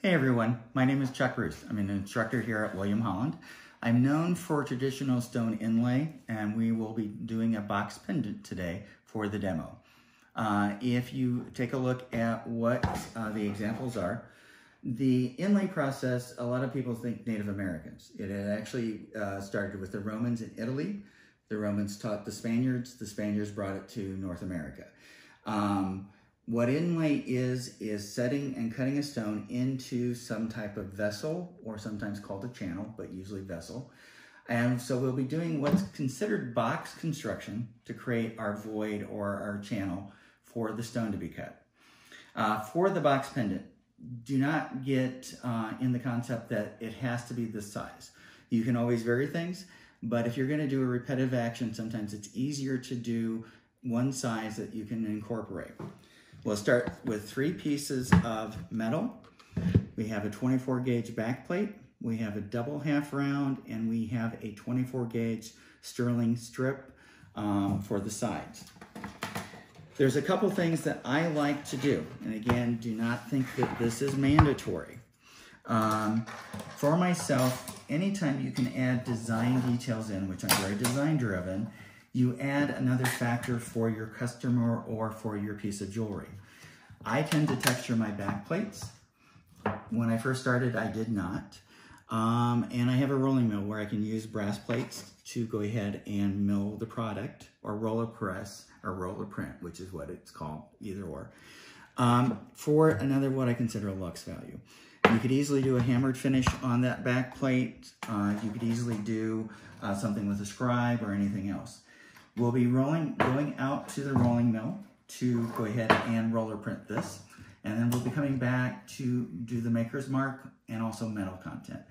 Hey everyone, my name is Chuck Roos. I'm an instructor here at William Holland. I'm known for traditional stone inlay, and we will be doing a box pendant today for the demo. If you take a look at what the examples are, the inlay process, a lot of people think Native Americans. It had actually started with the Romans in Italy. The Romans taught the Spaniards brought it to North America. What inlay is setting and cutting a stone into some type of vessel, or sometimes called a channel, but usually vessel. And so we'll be doing what's considered box construction to create our void or our channel for the stone to be cut. For the box pendant, do not get in the concept that it has to be this size. You can always vary things, but if you're going to do a repetitive action, sometimes it's easier to do one size that you can incorporate. We'll start with 3 pieces of metal. We have a 24 gauge back plate, we have a double half round, and we have a 24 gauge sterling strip for the sides. There's a couple things that I like to do, and again, do not think that this is mandatory. For myself, anytime you can add design details in, which I'm very design driven, you add another factor for your customer or for your piece of jewelry. I tend to texture my back plates. When I first started, I did not. And I have a rolling mill where I can use brass plates to go ahead and mill the product, or roller press, or roller print, which is what it's called, either or. For another, what I consider a luxe value. You could easily do a hammered finish on that back plate. You could easily do something with a scribe or anything else. We'll be going out to the rolling mill to go ahead and roller print this. And then we'll be coming back to do the maker's mark and also metal content.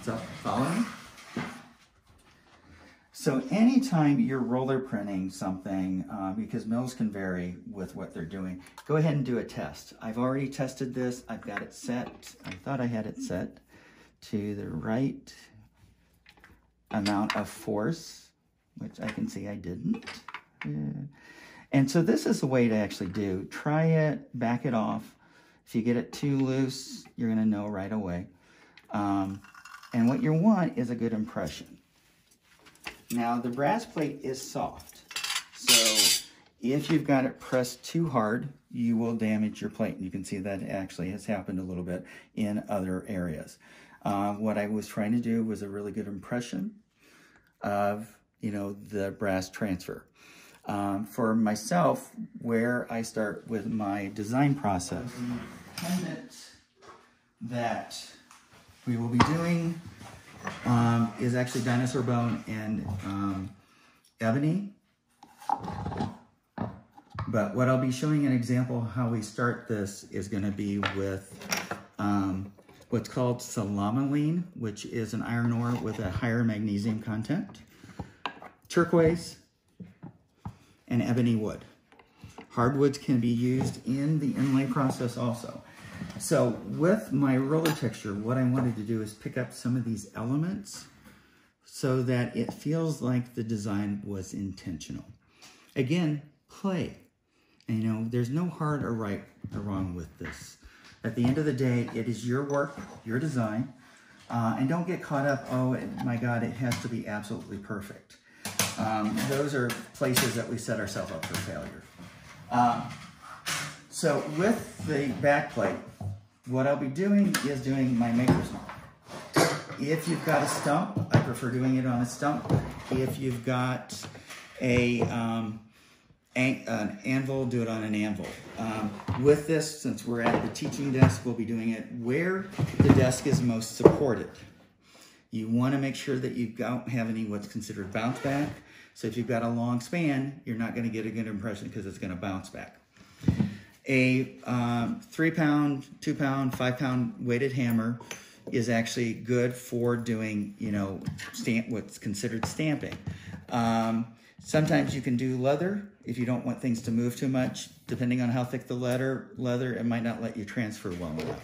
So follow me. So anytime you're roller printing something, because mills can vary with what they're doing, go ahead and do a test. I've already tested this. I've got it set. I thought I had it set to the right amount of force, which I can see I didn't. Yeah. And so this is the way to actually do. Try it, back it off. If you get it too loose, you're gonna know right away. And what you want is a good impression. Now the brass plate is soft. So if you've got it pressed too hard, you will damage your plate. And you can see that actually has happened a little bit in other areas. What I was trying to do was a really good impression of, the brass transfer. For myself, where I start with my design process, the pendant that we will be doing is actually dinosaur bone and ebony. But what I'll be showing an example how we start this is going to be with what's called salamaline, which is an iron ore with a higher magnesium content, turquoise, and ebony wood. Hardwoods can be used in the inlay process also. So with my roller texture, what I wanted to do is pick up some of these elements so that it feels like the design was intentional. Again, play. And there's no hard or right or wrong with this. At the end of the day, it is your work, your design, and don't get caught up, oh my God, it has to be absolutely perfect. Those are places that we set ourselves up for failure. So with the back plate, what I'll be doing is doing my maker's mark. If you've got a stump, I prefer doing it on a stump. If you've got an anvil, do it on an anvil. With this, since we're at the teaching desk, we'll be doing it where the desk is most supported. You want to make sure that you don't have any what's considered bounce back. So if you've got a long span, you're not going to get a good impression because it's going to bounce back. A 3-pound, 2-pound, 5-pound weighted hammer is actually good for doing, what's considered stamping. Sometimes you can do leather if you don't want things to move too much. Depending on how thick the leather, it might not let you transfer well enough.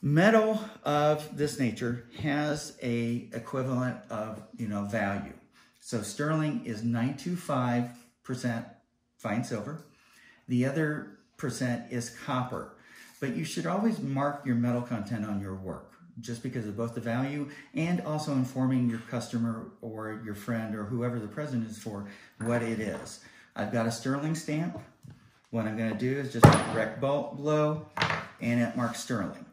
Metal of this nature has a equivalent of, value. So sterling is 925% fine silver. The other percent is copper. but you should always mark your metal content on your work, just because of both the value and also informing your customer or your friend or whoever the present is for what it is. I've got a sterling stamp. What I'm going to do is just direct blow, and it marks sterling.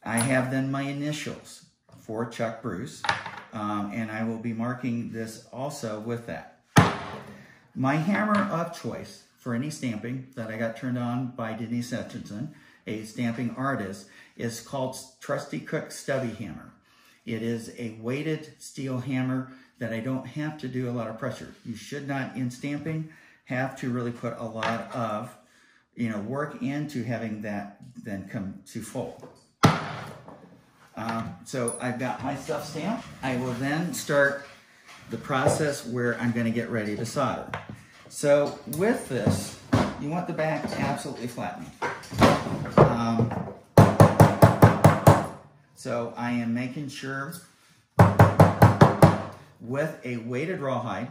I have then my initials for Chuck Bruce, and I will be marking this also with that. My hammer of choice for any stamping that I got turned on by Denise Hutchinson, a stamping artist, is called Trusty Cook Stubby Hammer. It is a weighted steel hammer that I don't have to do a lot of pressure. You should not, in stamping, have to really put a lot of, work into having that then come to full. So I've got my stuff stamped. I will then start the process where I'm going to get ready to solder. So with this, you want the back absolutely flattened. So I am making sure with a weighted rawhide,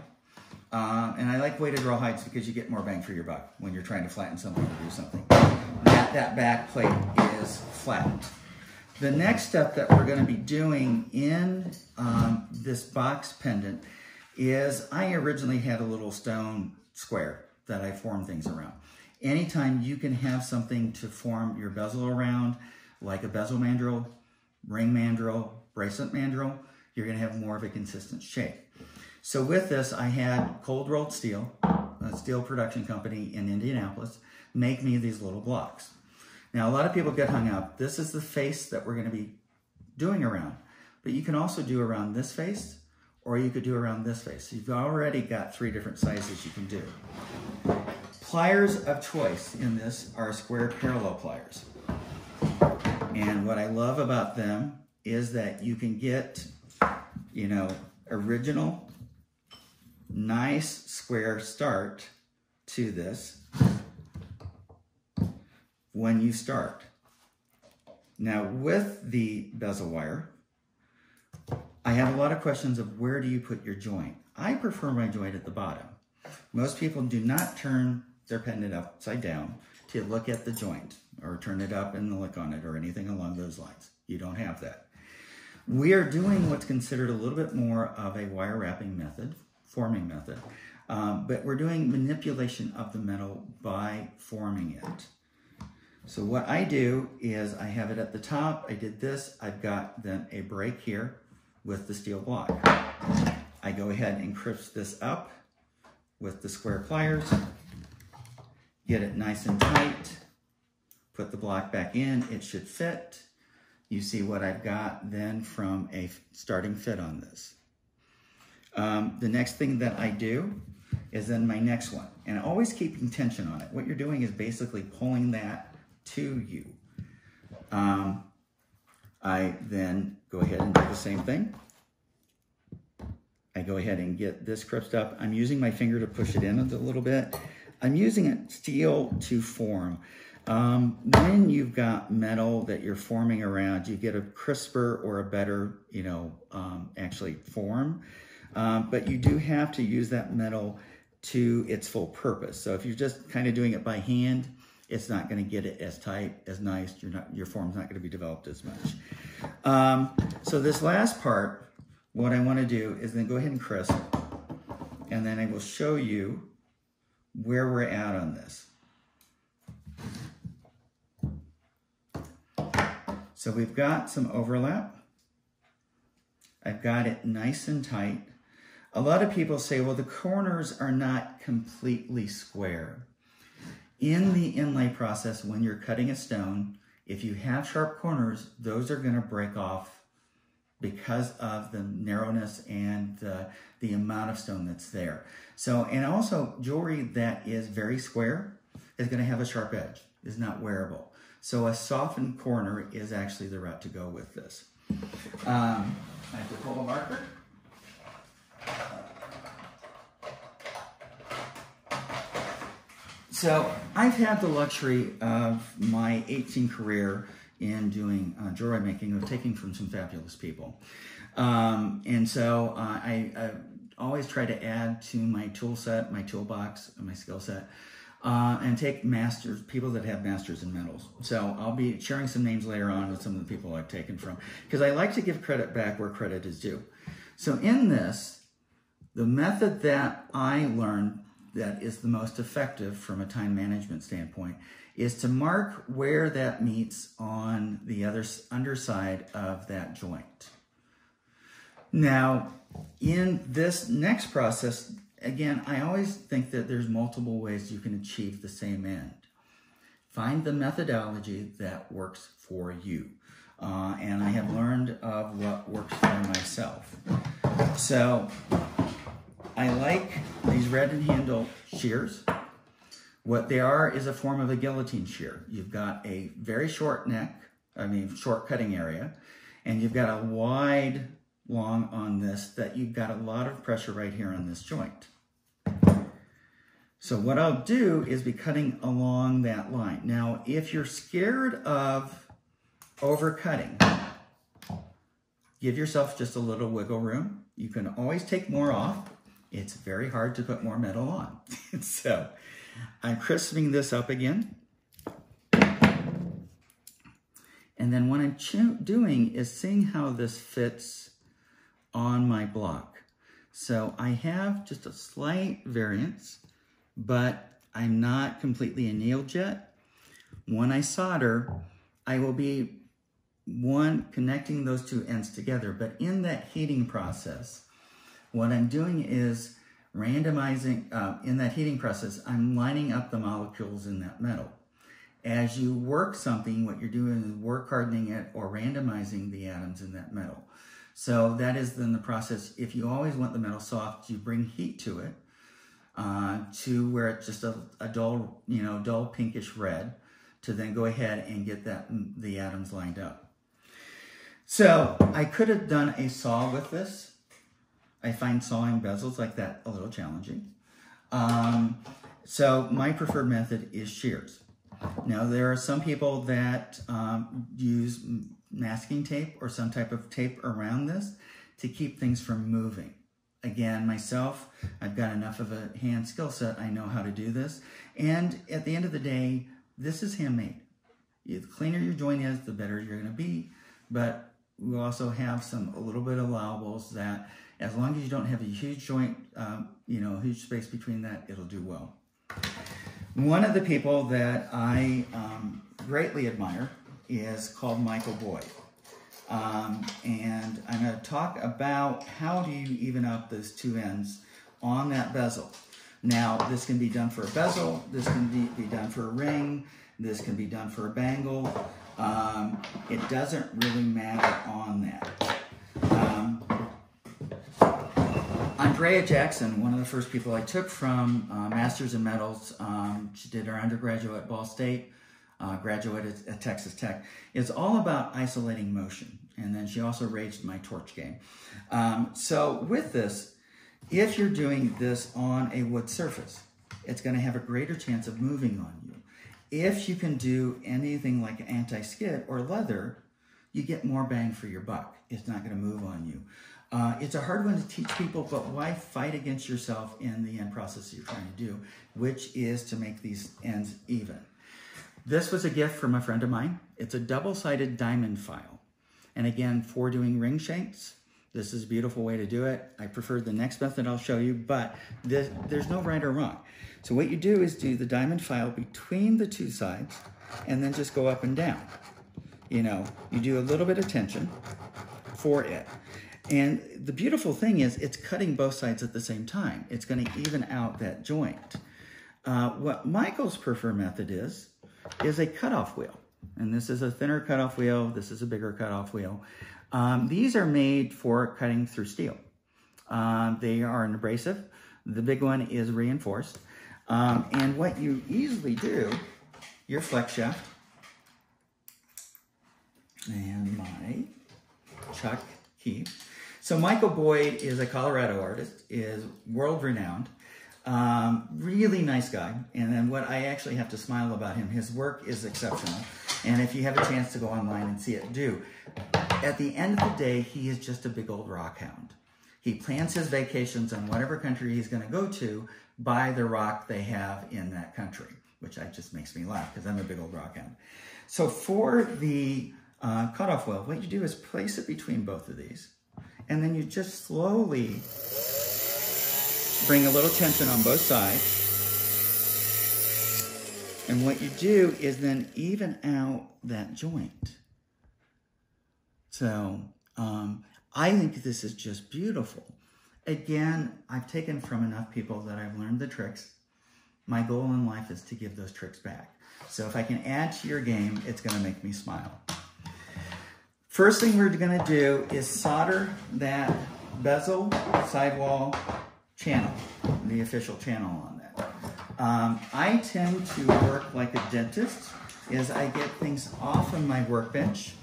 and I like weighted rawhides because you get more bang for your buck when you're trying to flatten something or do something. That back plate is flattened. The next step that we're going to be doing in this box pendant is I originally had a little stone square that I formed things around. Anytime you can have something to form your bezel around, like a bezel mandrel, ring mandrel, bracelet mandrel, you're going to have more of a consistent shape. So with this, I had Cold Rolled Steel, a steel production company in Indianapolis, make me these little blocks. Now, a lot of people get hung up. This is the face that we're going to be doing around, but you can also do around this face, or you could do around this face. So you've already got 3 different sizes you can do. Pliers of choice in this are square parallel pliers. And what I love about them is that you can get, original, nice square start to this when you start. Now with the bezel wire, I have a lot of questions of where do you put your joint? I prefer my joint at the bottom. Most people do not turn their pendant upside down to look at the joint or turn it up and look on it or anything along those lines. You don't have that. We are doing what's considered a little bit more of a wire wrapping method, forming method, but we're doing manipulation of the metal by forming it. So what I do is I have it at the top. I did this. I've got then a break here with the steel block. I go ahead and crisp this up with the square pliers, get it nice and tight, put the block back in. It should fit. You see what I've got then from a starting fit on this. The next thing that I do is then my next one, and always keeping tension on it. What you're doing is basically pulling that to you. I then go ahead and do the same thing. I go ahead and get this crisped up. I'm using my finger to push it in a little bit. I'm using it steel to form. When you've got metal that you're forming around, you get a crisper or a better, actually form. But you do have to use that metal to its full purpose. So if you're just kind of doing it by hand, it's not going to get it as tight, as nice. Your form's not going to be developed as much. So this last part, what I want to do is then go ahead and crisp, and then I will show you where we're at on this. So we've got some overlap. I've got it nice and tight. A lot of people say, well, the corners are not completely square. In the inlay process, when you're cutting a stone, if you have sharp corners, those are going to break off because of the narrowness and the amount of stone that's there. So, and also jewelry that is very square is going to have a sharp edge, is not wearable. So a softened corner is actually the route to go with this. I have to pull the marker. So I've had the luxury of my 18 career in doing jewelry making, of taking from some fabulous people. And so I always try to add to my tool set, my toolbox, and my skill set. and take masters, people that have masters in metals. So I'll be sharing some names later on with some of the people I've taken from, because I like to give credit back where credit is due. So in this, the method that I learned that is the most effective from a time management standpoint is to mark where that meets on the other underside of that joint. Now, in this next process, again, I always think that there's multiple ways you can achieve the same end. Find the methodology that works for you. And I have learned of what works for myself. So I like these red handle shears. What they are is a form of a guillotine shear. You've got a very short neck, short cutting area, and you've got a wide long on this that you've got a lot of pressure right here on this joint. So what I'll do is be cutting along that line. Now, if you're scared of overcutting, give yourself just a little wiggle room. You can always take more off. It's very hard to put more metal on. So I'm crisping this up again. And then what I'm doing is seeing how this fits on my block. So I have just a slight variance, but I'm not completely annealed yet. When I solder, I will be connecting those two ends together, but in that heating process, what I'm doing is randomizing, in that heating process, I'm lining up the molecules in that metal. As you work something, what you're doing is work hardening it or randomizing the atoms in that metal. So that is then the process. If you always want the metal soft, you bring heat to it to where it's just a dull, dull pinkish red, to then go ahead and get the atoms lined up. So I could have done a saw with this. I find sawing bezels like that a little challenging. So my preferred method is shears. Now there are some people that use masking tape or some type of tape around this to keep things from moving. Again, myself, I've got enough of a hand skill set. I know how to do this. And at the end of the day, this is handmade. The cleaner your joint is, the better you're going to be. But we also have a little bit of allowables that, as long as you don't have a huge joint, huge space between that, it'll do well. One of the people that I greatly admire is called Michael Boyd. And I'm going to talk about how do you even out those two ends on that bezel. Now, this can be done for a bezel, this can be done for a ring, this can be done for a bangle. It doesn't really matter on that. Andrea Jackson, one of the first people I took from Masters in Metals, she did her undergraduate at Ball State, graduated at Texas Tech. It's all about isolating motion. And then she also raised my torch game. So with this, if you're doing this on a wood surface, it's going to have a greater chance of moving on you. If you can do anything like anti-skid or leather, you get more bang for your buck. It's not going to move on you. It's a hard one to teach people, but why fight against yourself in the end process that you're trying to do, which is to make these ends even. This was a gift from a friend of mine. It's a double-sided diamond file. And again, for doing ring shanks, this is a beautiful way to do it. I prefer the next method I'll show you, but there's no right or wrong. So what you do is do the diamond file between the two sides and then just go up and down. You do a little bit of tension for it. And the beautiful thing is it's cutting both sides at the same time. It's going to even out that joint. What Michael's preferred method is a cutoff wheel. And this is a thinner cutoff wheel. This is a bigger cutoff wheel. These are made for cutting through steel. They are an abrasive. The big one is reinforced. And what you easily do, your flex shaft, and my chuck key. So Michael Boyd is a Colorado artist, is world-renowned, really nice guy. And then what I actually have to smile about him, his work is exceptional. And if you have a chance to go online and see it, do. At the end of the day, he is just a big old rock hound. He plans his vacations on whatever country he's going to go to by the rock they have in that country, which just makes me laugh because I'm a big old rock hound. So for the cutoff wheel, what you do is place it between both of these, and then you just slowly bring a little tension on both sides. And what you do is then even out that joint. So I think this is just beautiful. Again, I've taken from enough people that I've learned the tricks. My goal in life is to give those tricks back. So if I can add to your game, it's going to make me smile. First thing we're going to do is solder that bezel sidewall channel, the official channel on that. I tend to work like a dentist, is I get things off of my workbench.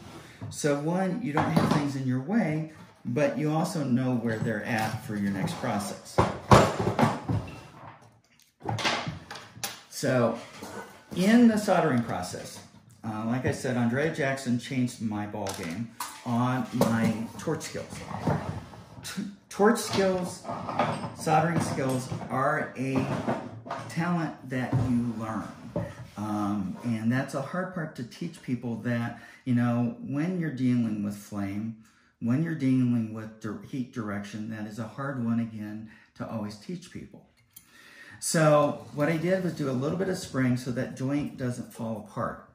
So one, you don't have things in your way, but you also know where they're at for your next process. So in the soldering process, like I said, Andrea Jackson changed my ball game on my torch skills. Torch skills, soldering skills are a talent that you learn. And that's a hard part to teach people, that, you know, when you're dealing with flame, when you're dealing with heat direction, that is a hard one, again, to always teach people. So what I did was do a little bit of spring so that joint doesn't fall apart.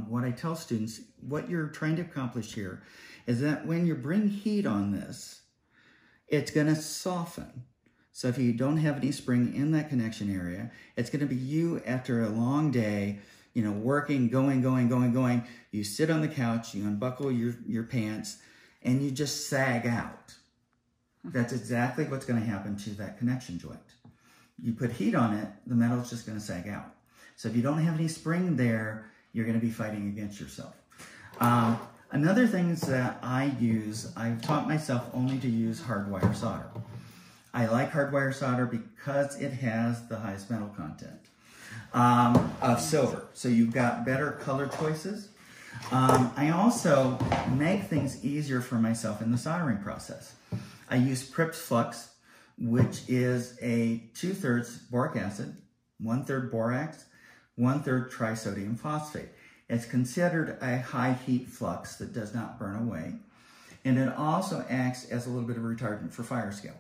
What I tell students, what you're trying to accomplish here is that when you bring heat on this, it's going to soften. So if you don't have any spring in that connection area, it's going to be you after a long day, you know, working, going. You sit on the couch, you unbuckle your pants, and you just sag out. That's exactly what's going to happen to that connection joint. You put heat on it, the metal's just going to sag out. So if you don't have any spring there, you're going to be fighting against yourself. Another thing is that I've taught myself only to use hardwire solder. I like hardwire solder because it has the highest metal content of silver. So you've got better color choices. I also make things easier for myself in the soldering process. I use Flux, which is a 2/3 boric acid, 1/3 borax, 1/3 trisodium phosphate. It's considered a high heat flux that does not burn away. And it also acts as a little bit of a retardant for fire scale.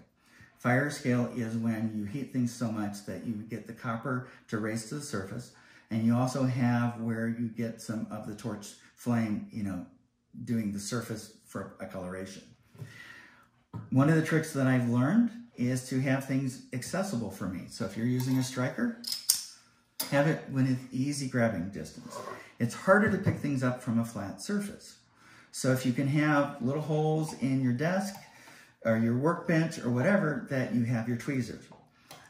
Fire scale is when you heat things so much that you get the copper to raise to the surface. And you also have where you get some of the torch flame, you know, doing the surface for a coloration. One of the tricks that I've learned is to have things accessible for me. So if you're using a striker, have it within easy grabbing distance. It's harder to pick things up from a flat surface. So if you can have little holes in your desk or your workbench or whatever, that you have your tweezers.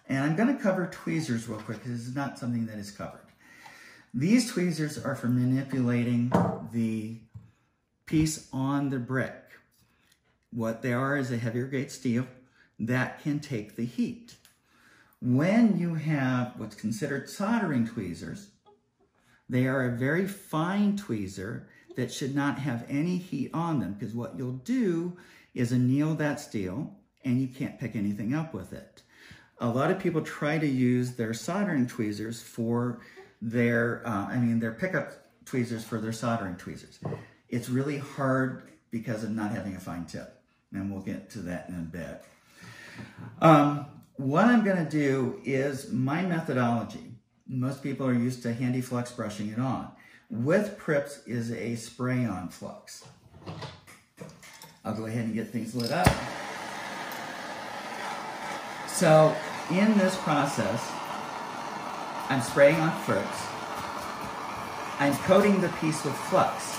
And I'm going to cover tweezers real quick because it's not something that is covered. These tweezers are for manipulating the piece on the brick. What they are is a heavier gauge steel that can take the heat. When you have what's considered soldering tweezers, they are a very fine tweezer that should not have any heat on them, because what you'll do is anneal that steel and you can't pick anything up with it. A lot of people try to use their soldering tweezers for their, their pickup tweezers for their soldering tweezers. It's really hard because of not having a fine tip, and we'll get to that in a bit. What I'm going to do is my methodology. Most people are used to handy flux brushing it on. With Prips is a spray-on flux. I'll go ahead and get things lit up. So in this process, I'm spraying on Prips. I'm coating the piece with Flux.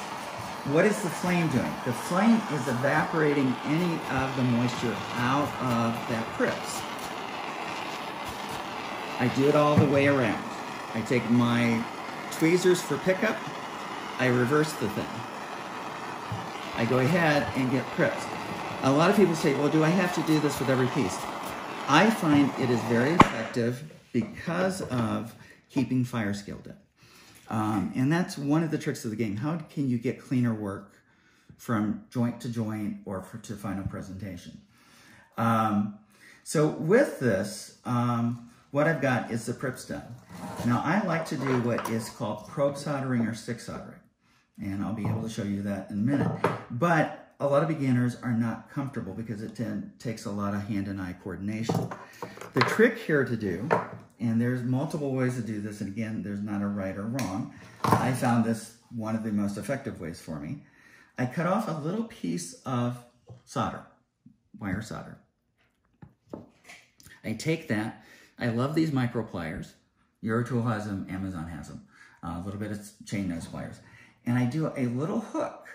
What is the flame doing? The flame is evaporating any of the moisture out of that Prips. I do it all the way around. I take my tweezers for pickup, I reverse the thing. I go ahead and get Prips. A lot of people say, well, do I have to do this with every piece? I find it is very effective because of keeping fire scaled in. And that's one of the tricks of the game. How can you get cleaner work from joint to joint or to final presentation? So with this, what I've got is the prips done. Now I like to do what is called probe soldering or stick soldering, and I'll be able to show you that in a minute. But a lot of beginners are not comfortable because it takes a lot of hand and eye coordination. The trick here to do, and there's multiple ways to do this, and again, there's not a right or wrong. I found this one of the most effective ways for me. I cut off a little piece of solder, wire solder. I take that. I love these micro pliers. Eurotool has them, Amazon has them. A little bit of chain nose pliers. And I do a little hook.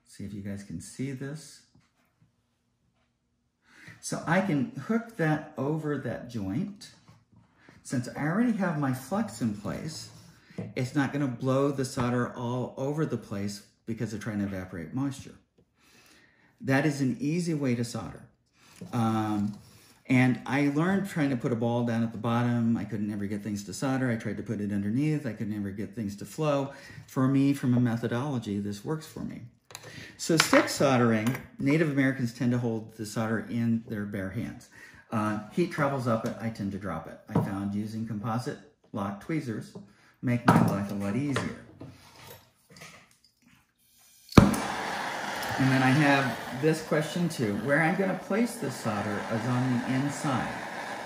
See if you guys can see this. So I can hook that over that joint. Since I already have my flux in place, it's not going to blow the solder all over the place because they're trying to evaporate moisture. That is an easy way to solder. And I learned trying to put a ball down at the bottom. I could never get things to solder. I tried to put it underneath. I could never get things to flow. For me, from a methodology, this works for me. So stick soldering, Native Americans tend to hold the solder in their bare hands. Heat travels up it, I tend to drop it. I found using composite lock tweezers make my life a lot easier. And then I have this question too. Where I'm going to place this solder is on the inside.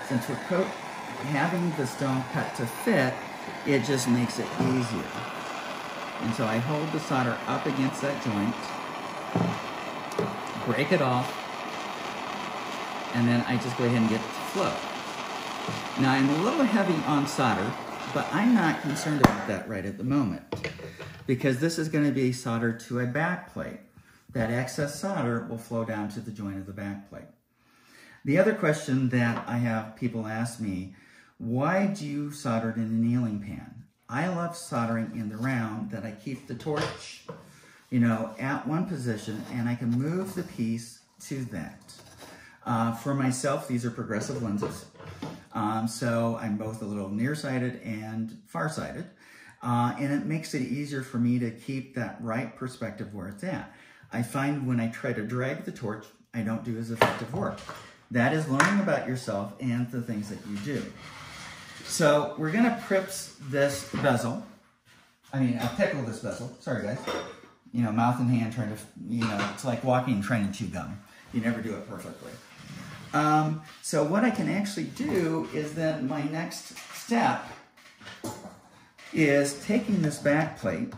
Since we're having the stone cut to fit, it just makes it easier. And so I hold the solder up against that joint, break it off, and then I just go ahead and get it to flow. Now I'm a little heavy on solder, but I'm not concerned about that right at the moment because this is going to be soldered to a back plate. That excess solder will flow down to the joint of the back plate. The other question that I have people ask me, why do you solder it in an annealing pan? I love soldering in the round that I keep the torch, at one position and I can move the piece to that. For myself, these are progressive lenses. So I'm both a little nearsighted and farsighted. And it makes it easier for me to keep that right perspective where it's at. I find when I try to drag the torch, I don't do as effective work. That is learning about yourself and the things that you do. So we're gonna prips this bezel. Pickle this bezel. Sorry guys. Mouth and hand trying to, it's like walking and trying to chew gum. You never do it perfectly. So what I can actually do is then my next step is taking this back plate,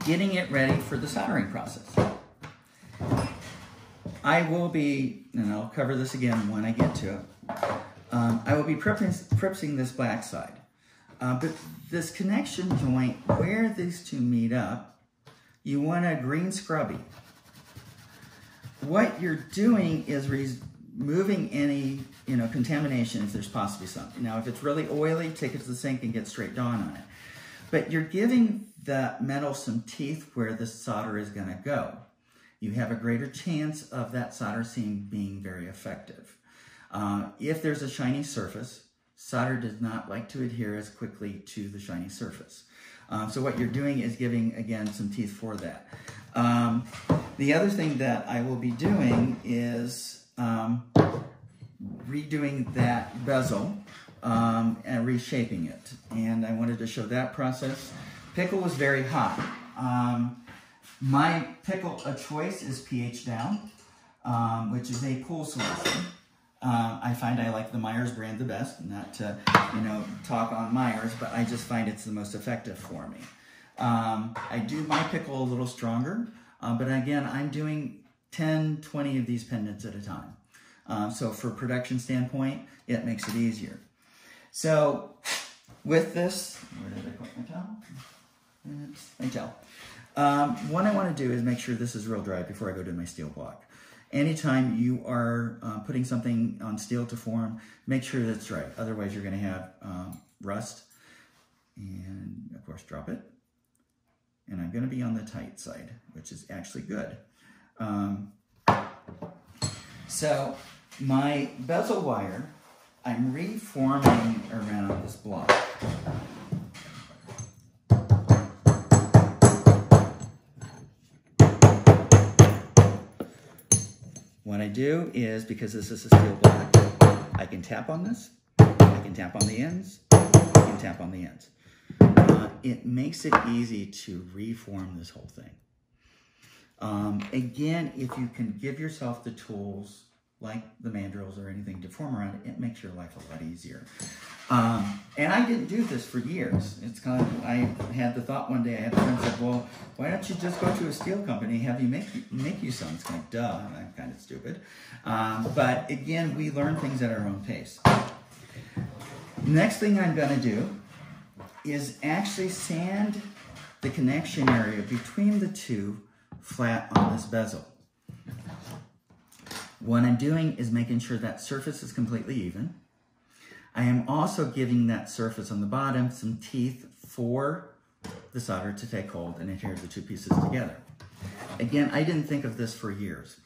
getting it ready for the soldering process. I will be, and I'll cover this again when I get to it, I will be pripsing this back side. But this connection joint, where these two meet up, you want a green scrubby. What you're doing is removing any, contamination if there's possibly something. Now, if it's really oily, take it to the sink and get straight Dawn on it. But you're giving the metal some teeth where the solder is going to go. You have a greater chance of that solder seam being very effective. If there's a shiny surface, solder does not like to adhere as quickly to the shiny surface. So what you're doing is giving, again, some teeth for that. The other thing that I will be doing is redoing that bezel and reshaping it. And I wanted to show that process. Pickle was very hot. My pickle of choice is pH down, which is a pool solution. I find I like the Myers brand the best, not to, talk on Myers, but I just find it's the most effective for me. I do my pickle a little stronger, but again, I'm doing 10, 20 of these pendants at a time. So for production standpoint, it makes it easier. So with this, where did I put my towel? My towel. What I want to do is make sure this is real dry before I go to my steel block. Anytime you are putting something on steel to form, make sure that it's dry. Otherwise, you're going to have rust. And, of course, drop it. And I'm going to be on the tight side, which is actually good. So my bezel wire, I'm reforming around this block. What I do is, because this is a steel block, I can tap on this, I can tap on the ends, I can tap on the ends. It makes it easy to reform this whole thing. Again, if you can give yourself the tools like the mandrels or anything to form around it, it makes your life a lot easier. And I didn't do this for years. It's kind of, I had the thought one day, I had a friend said, well, why don't you just go to a steel company and have you make you some? It's kind of duh, I'm kind of stupid. But again, we learn things at our own pace. Next thing I'm gonna do is actually sand the connection area between the two flat on this bezel. What I'm doing is making sure that surface is completely even. I am also giving that surface on the bottom some teeth for the solder to take hold and adhere the two pieces together. Again, I didn't think of this for years.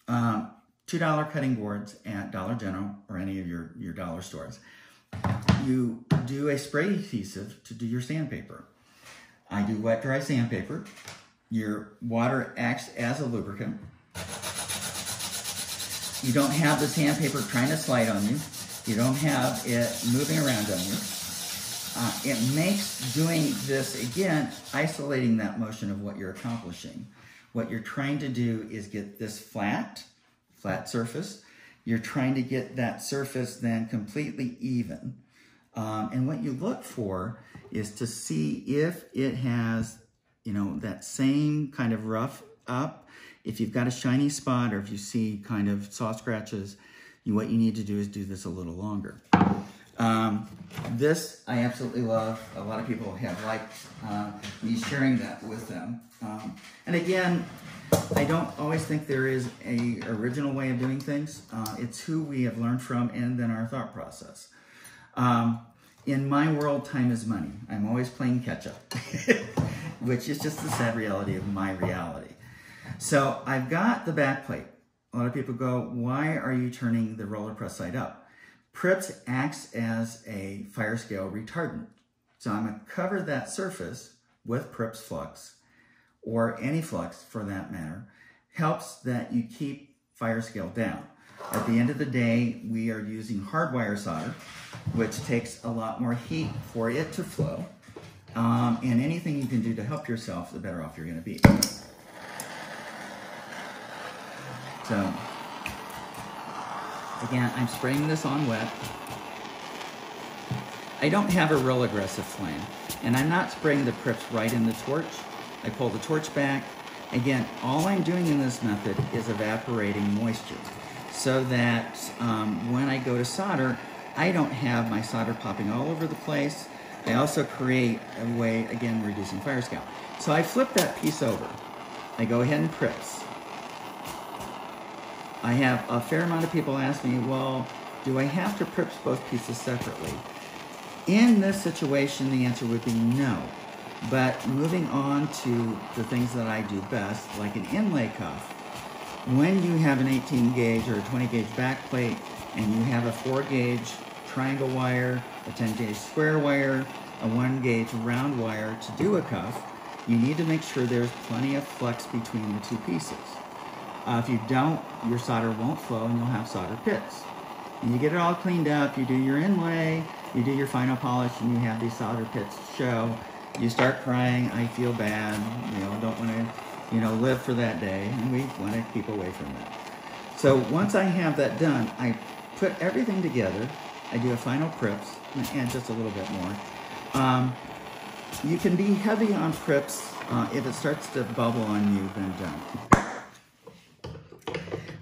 $2 cutting boards at Dollar General or any of your dollar stores. You do a spray adhesive to do your sandpaper. I do wet dry sandpaper. Your water acts as a lubricant. You don't have the sandpaper trying to slide on you. You don't have it moving around on you. It makes doing this, again, isolating that motion of what you're accomplishing. What you're trying to do is get this flat surface. You're trying to get that surface then completely even. And what you look for is to see if it has, you know, that same kind of rough up. If you've got a shiny spot or if you see kind of soft scratches, what you need to do is do this a little longer. This I absolutely love. A lot of people have liked me sharing that with them. And again, I don't always think there is an original way of doing things. It's who we have learned from and then our thought process. In my world, time is money. I'm always playing catch up, which is just the sad reality of my reality. So I've got the back plate. A lot of people go, why are you turning the roller press side up? Prips acts as a fire scale retardant. So I'm gonna cover that surface with Prips Flux, or any flux for that matter, helps that you keep fire scale down. At the end of the day, we are using hardwire solder, which takes a lot more heat for it to flow. And anything you can do to help yourself, the better off you're gonna be. So, again, I'm spraying this on wet. I don't have a real aggressive flame, and I'm not spraying the Prips right in the torch. I pull the torch back. Again, all I'm doing in this method is evaporating moisture so that when I go to solder, I don't have my solder popping all over the place. I also create a way, again, reducing fire scale. So I flip that piece over. I go ahead and Prips. I have a fair amount of people ask me, well, do I have to Prips both pieces separately? In this situation, the answer would be no. But moving on to the things that I do best, like an inlay cuff, when you have an 18 gauge or a 20 gauge back plate and you have a 4 gauge triangle wire, a 10 gauge square wire, a 1 gauge round wire to do a cuff, you need to make sure there's plenty of flux between the two pieces. If you don't, your solder won't flow and you'll have solder pits. And you get it all cleaned up, you do your inlay, you do your final polish, and you have these solder pits show. You start crying, I feel bad, you know, don't want to, you know, live for that day, and we want to keep away from that. So once I have that done, I put everything together, I do a final Prips, and just a little bit more. You can be heavy on Prips. If it starts to bubble on you, then don't.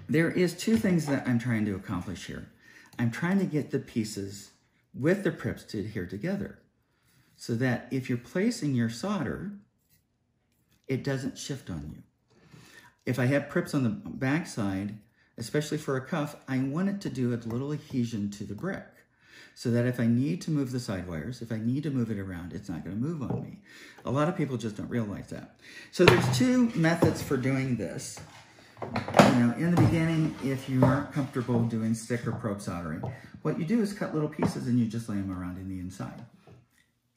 There is two things that I'm trying to accomplish here. I'm trying to get the pieces with the Prips to adhere together so that if you're placing your solder, it doesn't shift on you. If I have Prips on the back side, especially for a cuff, I want it to do a little adhesion to the brick so that if I need to move the side wires, if I need to move it around, it's not going to move on me. A lot of people just don't realize that. So there's two methods for doing this. You know, in the beginning, if you aren't comfortable doing stick or probe soldering, what you do is cut little pieces and you just lay them around in the inside.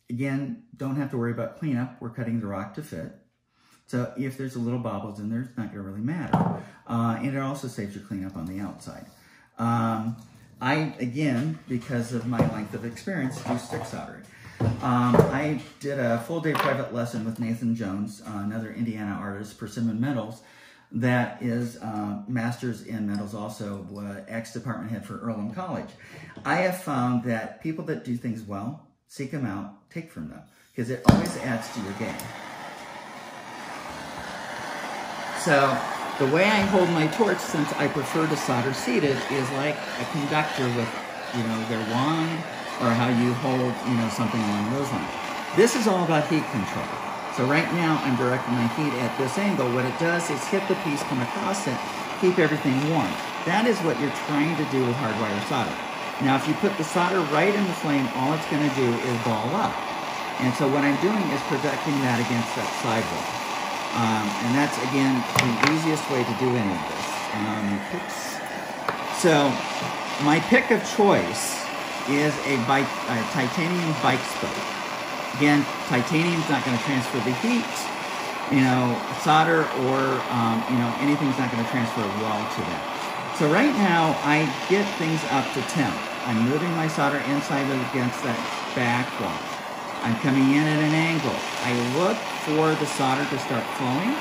Again, don't have to worry about cleanup. We're cutting the rock to fit. So if there's a little bobbles in there, it's not going to really matter. And it also saves your cleanup on the outside. I, again, because of my length of experience, do stick soldering. I did a full-day private lesson with Nathan Jones, another Indiana artist, Persimmon Metals, that is master's in metals, also ex-department head for Earlham College. I have found that people that do things well, seek them out, take from them, because it always adds to your game. So the way I hold my torch, since I prefer to solder seated, is like a conductor with, you know, their wand, or how you hold, you know, something along those lines. This is all about heat control. So right now I'm directing my heat at this angle. What it does is hit the piece, come across it, keep everything warm. That is what you're trying to do with hardwire solder. Now if you put the solder right in the flame, all it's going to do is ball up. And so what I'm doing is projecting that against that sidewall. And that's, again, the easiest way to do any of this. So my pick of choice is a titanium bike spoke. Again, titanium's not going to transfer the heat. You know, solder or, you know, anything's not going to transfer well to that. So right now, I get things up to temp. I'm moving my solder inside against that back wall. I'm coming in at an angle. I look for the solder to start flowing,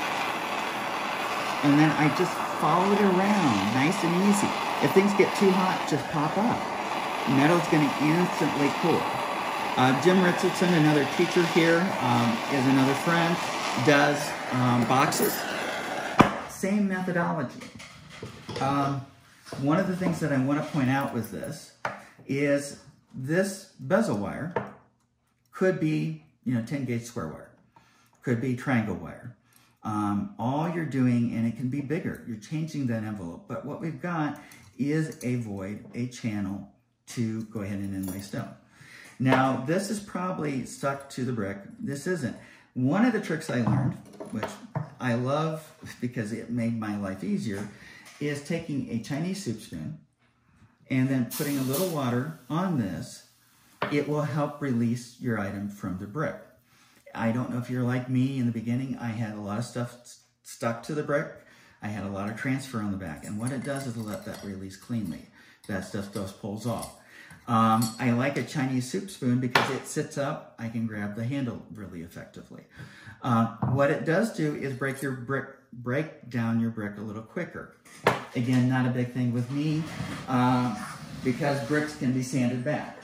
and then I just follow it around, nice and easy. If things get too hot, just pop up. Metal's going to instantly cool. Jim Richardson, another teacher here, is another friend, does boxes. Same methodology. One of the things that I want to point out with this is this bezel wire could be, you know, 10 gauge square wire, could be triangle wire. All you're doing, and it can be bigger, you're changing that envelope, but what we've got is a void, a channel to go ahead and inlay stone. Now, this is probably stuck to the brick. This isn't. One of the tricks I learned, which I love because it made my life easier, is taking a Chinese soup spoon and then putting a little water on this. It will help release your item from the brick. I don't know if you're like me. In the beginning, I had a lot of stuff stuck to the brick. I had a lot of transfer on the back, and what it does is let that release cleanly. That stuff just pulls off. I like a Chinese soup spoon because it sits up. I can grab the handle really effectively. What it does do is break down your brick a little quicker. Again, not a big thing with me because bricks can be sanded back.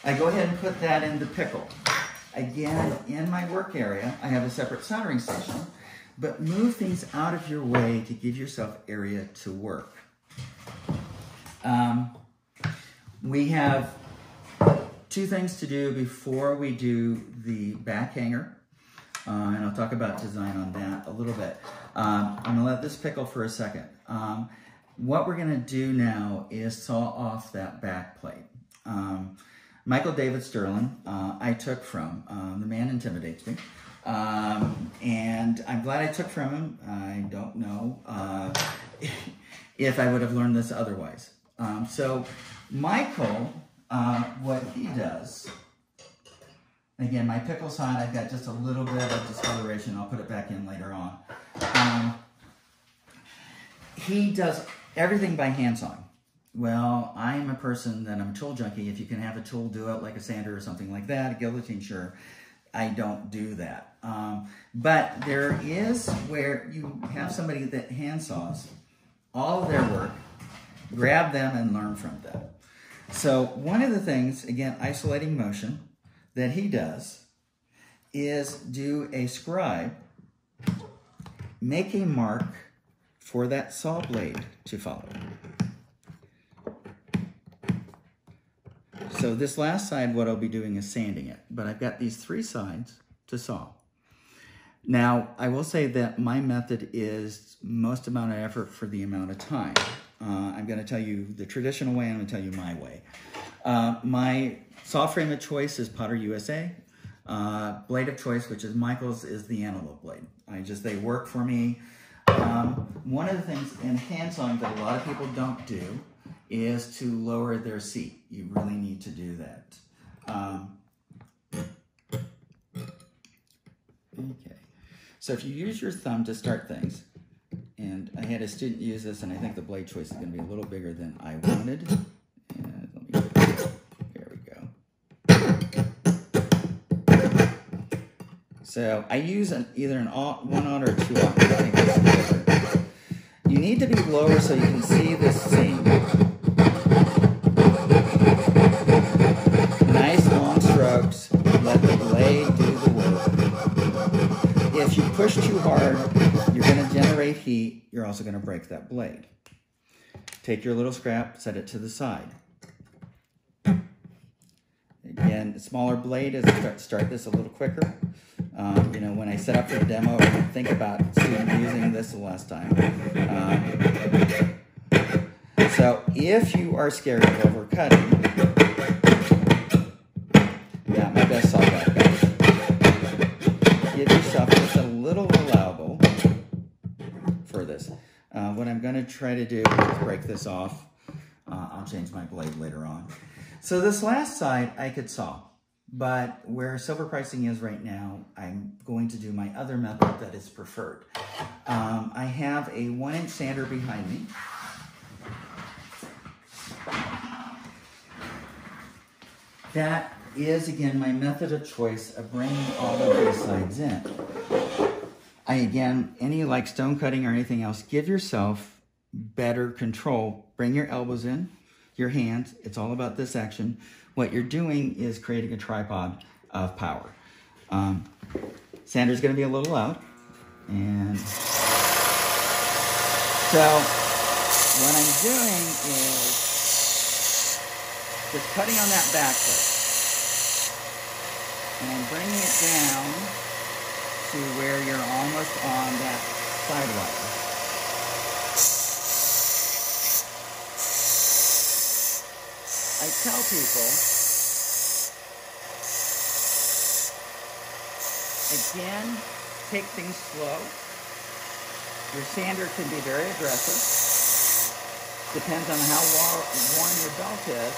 I go ahead and put that in the pickle. Again, in my work area, I have a separate soldering station, but move things out of your way to give yourself area to work. We have two things to do before we do the back hanger, and I'll talk about design on that a little bit. I'm going to let this pickle for a second. What we're going to do now is saw off that back plate. Michael David Sterling, I took from. The man intimidates me. And I'm glad I took from him. I don't know if I would have learned this otherwise. So Michael, what he does, again, my pickle's hot. I've got just a little bit of discoloration. I'll put it back in later on. He does everything by hand sawing. Well, I'm a person that I'm a tool junkie. If you can have a tool, do it, like a sander or something like that, a guillotine, sure. I don't do that. But there is where you have somebody that hand saws all of their work, grab them and learn from them. So one of the things, again, isolating motion, that he does is do a scribe, make a mark for that saw blade to follow. So this last side, what I'll be doing is sanding it, but I've got these three sides to saw. Now, I will say that my method is most amount of effort for the amount of time. I'm going to tell you the traditional way, I'm going to tell you my way. My saw frame of choice is Potter USA. Blade of choice, which is Michael's, is the antelope blade. They work for me. One of the things in hand sawing that a lot of people don't do is to lower their seat. You really need to do that. Okay. So if you use your thumb to start things, and I had a student use this, and I think the blade choice is going to be a little bigger than I wanted. And let me, there we go. So I use either an 1/0 or a 2/0. I think this is better. You need to be lower so you can see this seam. Nice long strokes. Let the blade do the work. If you push too hard, you're going to generate heat. You're also going to break that blade. Take your little scrap, set it to the side. Again, smaller blade is start this a little quicker. You know, when I set up for the demo, I didn't think about using this the last time. So if you are scared of overcutting, yeah, my best saw back, guys. Give yourself just a little allowable for this. What I'm going to try to do is break this off. I'll change my blade later on. So this last side I could saw, but where silver pricing is right now, I'm going to do my other method that is preferred. I have a 1-inch sander behind me. That is, again, my method of choice of bringing all of these sides in. Again, any like stone cutting or anything else, give yourself better control. Bring your elbows in, your hands. It's all about this action. What you're doing is creating a tripod of power. Sander's going to be a little loud. And so what I'm doing is just cutting on that back foot. And I'm bringing it down to where you're almost on that sidewire. I tell people, again, take things slow. Your sander can be very aggressive. Depends on how worn your belt is.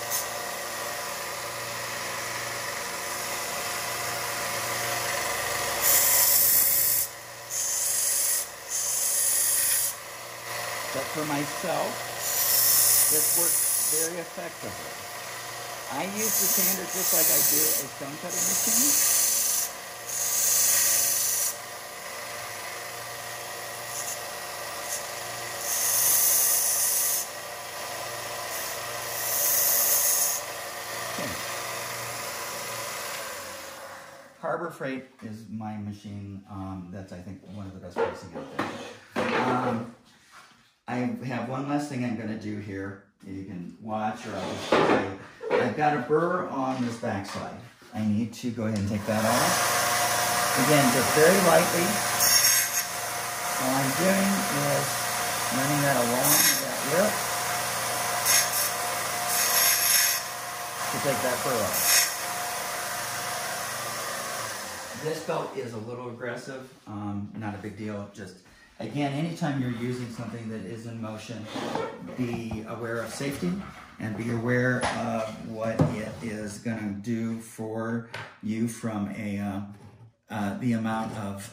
But for myself, this works very effectively. I use the sander just like I do a stone cutting machine. Okay. Harbor Freight is my machine. That's, I think, one of the best pricing out there. I have one last thing I'm going to do here. You can watch, or I'll just show you. I've got a burr on this backside. I need to go ahead and take that off. Again, just very lightly. All I'm doing is running that along that lip to take that burr off. This belt is a little aggressive, not a big deal. Just, again, anytime you're using something that is in motion, be aware of safety and be aware of what it is going to do for you from the amount of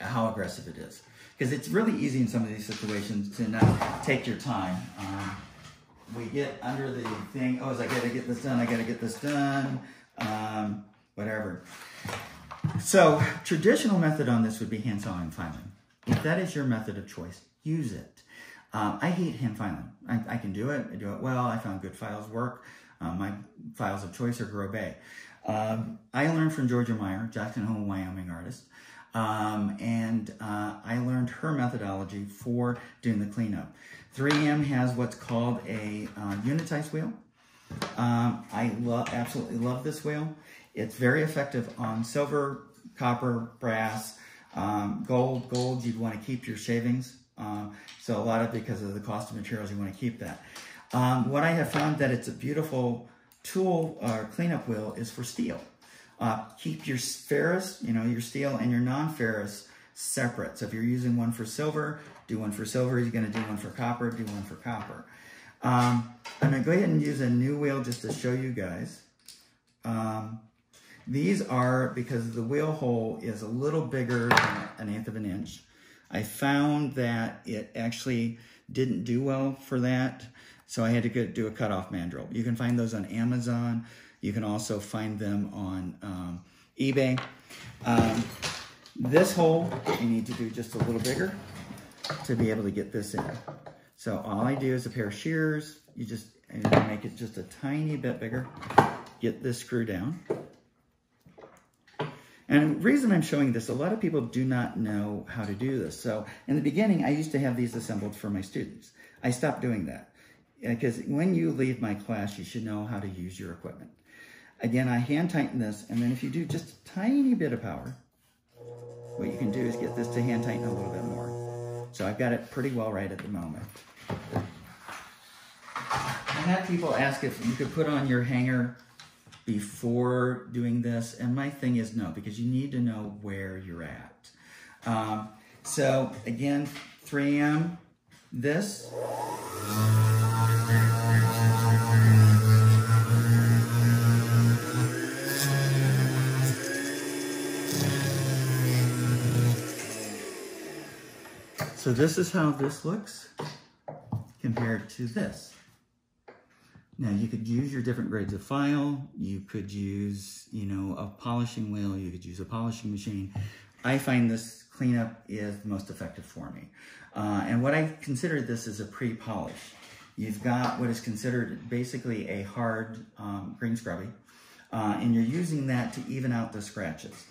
how aggressive it is. Because it's really easy in some of these situations to not take your time. We get under the thing, oh, I got to get this done, I got to get this done, whatever. So, traditional method on this would be hand sawing and filing. If that is your method of choice, use it. I hate hand filing. I can do it. I do it well. I found good files work. My files of choice are Gros Bay. I learned from Georgia Meyer, Jackson Hole, Wyoming artist. I learned her methodology for doing the cleanup. 3M has what's called a Unitized Wheel. I absolutely love this wheel. It's very effective on silver, copper, brass, gold. Gold, you'd want to keep your shavings. So a lot of, because of the cost of materials, you want to keep that. What I have found that it's a beautiful tool or cleanup wheel is for steel. Keep your ferrous, your steel and your non-ferrous separate. So if you're using one for silver, do one for silver. You're going to do one for copper, do one for copper. I'm going to go ahead and use a new wheel just to show you guys. These are, because the wheel hole is a little bigger than 1/8 of an inch, I found that it actually didn't do well for that, so I had to do a cutoff mandrel. You can find those on Amazon. You can also find them on eBay. This hole, you need to do just a little bigger to be able to get this in. So all I do is a pair of shears. You just make it just a tiny bit bigger. Get this screw down. And the reason I'm showing this, a lot of people do not know how to do this. So in the beginning, I used to have these assembled for my students. I stopped doing that because when you leave my class, you should know how to use your equipment. Again, I hand tighten this, and then if you do just a tiny bit of power, what you can do is get this to hand tighten a little bit more. So I've got it pretty well right at the moment. I had people ask if you could put on your hanger before doing this, and my thing is no, because you need to know where you're at. So again, 3M, this. So this is how this looks compared to this. Now you could use your different grades of file. You could use, a polishing wheel. You could use a polishing machine. I find this cleanup is the most effective for me. And what I consider this is a pre-polish. You've got what is considered basically a hard green scrubby, and you're using that to even out the scratches.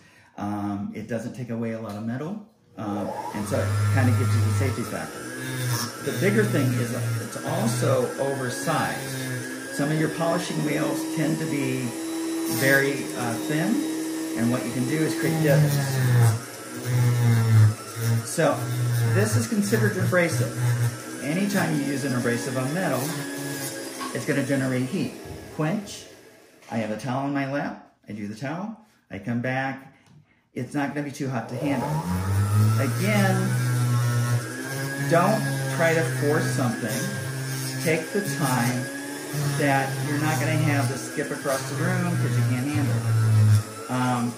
It doesn't take away a lot of metal, and so it kind of gives you the safety factor. The bigger thing is it's also oversized. Some of your polishing wheels tend to be very thin, and what you can do is create divots. So this is considered abrasive. Anytime you use an abrasive on metal, it's going to generate heat. Quench, I have a towel in my lap, I do the towel, I come back, it's not going to be too hot to handle. Again, don't try to force something. Take the time that you're not going to have to skip across the room because you can't handle it.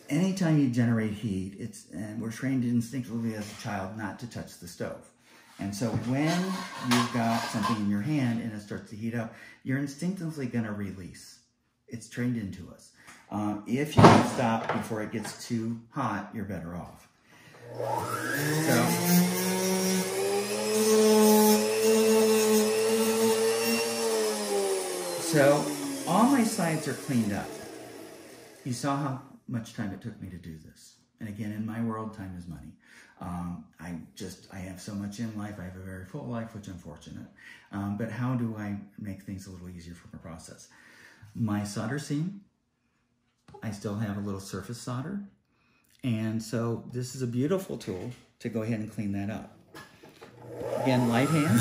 Anytime you generate heat, and we're trained instinctively as a child not to touch the stove. And so when you've got something in your hand and it starts to heat up, you're instinctively going to release. It's trained into us. If you can stop before it gets too hot, you're better off. So all my sides are cleaned up. You saw how much time it took me to do this. And again, in my world, time is money. I have so much in life. I have a very full life, which I'm fortunate. But how do I make things a little easier for my process? My solder seam, I still have a little surface solder. And so this is a beautiful tool to go ahead and clean that up. Again, light hand.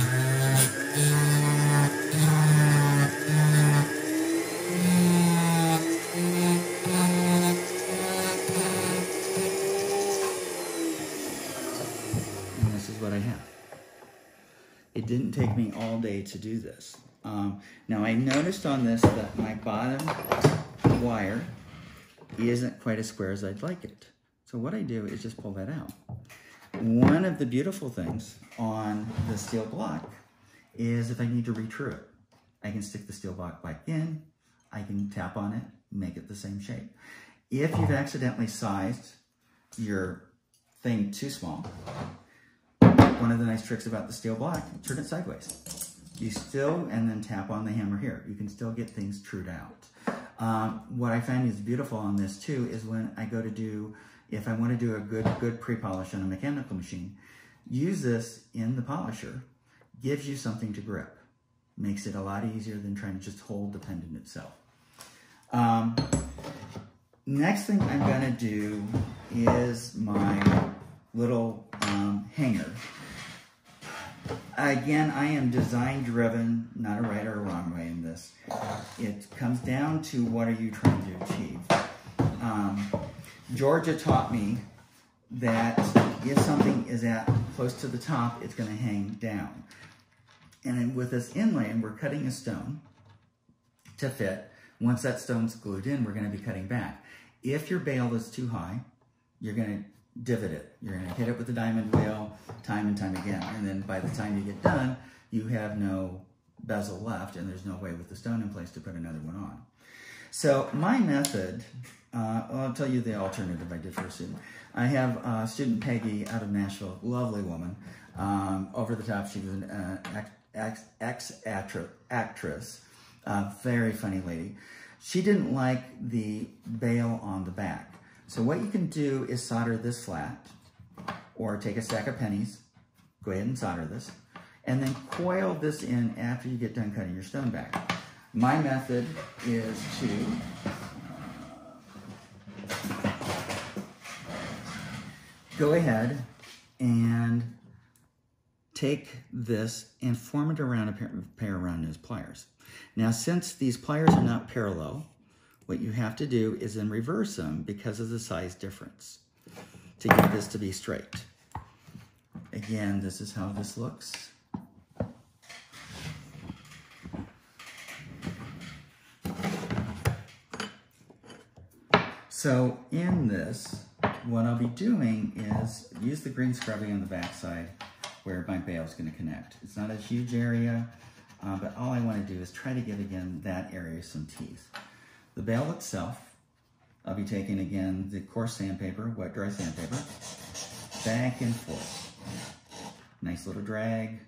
What I have. It didn't take me all day to do this. Now I noticed on this that my bottom wire isn't quite as square as I'd like it. So what I do is just pull that out. One of the beautiful things on the steel block is if I need to retrue it, I can stick the steel block back in, I can tap on it, make it the same shape. If you've accidentally sized your thing too small, one of the nice tricks about the steel block, turn it sideways. You still, and then tap on the hammer here. You can still get things trued out. What I find is beautiful on this too is when I go to do, if I want to do a good pre-polish on a mechanical machine, use this in the polisher, gives you something to grip. Makes it a lot easier than trying to just hold the pendant itself. Next thing I'm gonna do is my little hanger. Again, I am design driven, not a right or a wrong way in this. It comes down to what are you trying to achieve. Georgia taught me that if something is at close to the top, it's going to hang down. And with this inlay, and we're cutting a stone to fit, Once that stone's glued in, we're going to be cutting back. If your bail is too high, you're going to divot it. You're going to hit it with the diamond wheel time and time again. And then by the time you get done, you have no bezel left, and there's no way with the stone in place to put another one on. So my method, I'll tell you the alternative I did for a student. I have student Peggy out of Nashville, lovely woman. Over the top, she was an ex-actress, very funny lady. She didn't like the bail on the back. So what you can do is solder this flat, or take a stack of pennies, go ahead and solder this, and then coil this in after you get done cutting your stone back. My method is to go ahead and take this and form it around a pair of round nose pliers. Now, since these pliers are not parallel, what you have to do is then reverse them because of the size difference to get this to be straight. Again, this is how this looks. So in this, what I'll be doing is use the green scrubbing on the back side where my bail is going to connect. It's not a huge area, but all I want to do is try to give, again, that area some teeth. The bail itself, I'll be taking, again, the coarse sandpaper, wet dry sandpaper, back and forth. Nice little drag,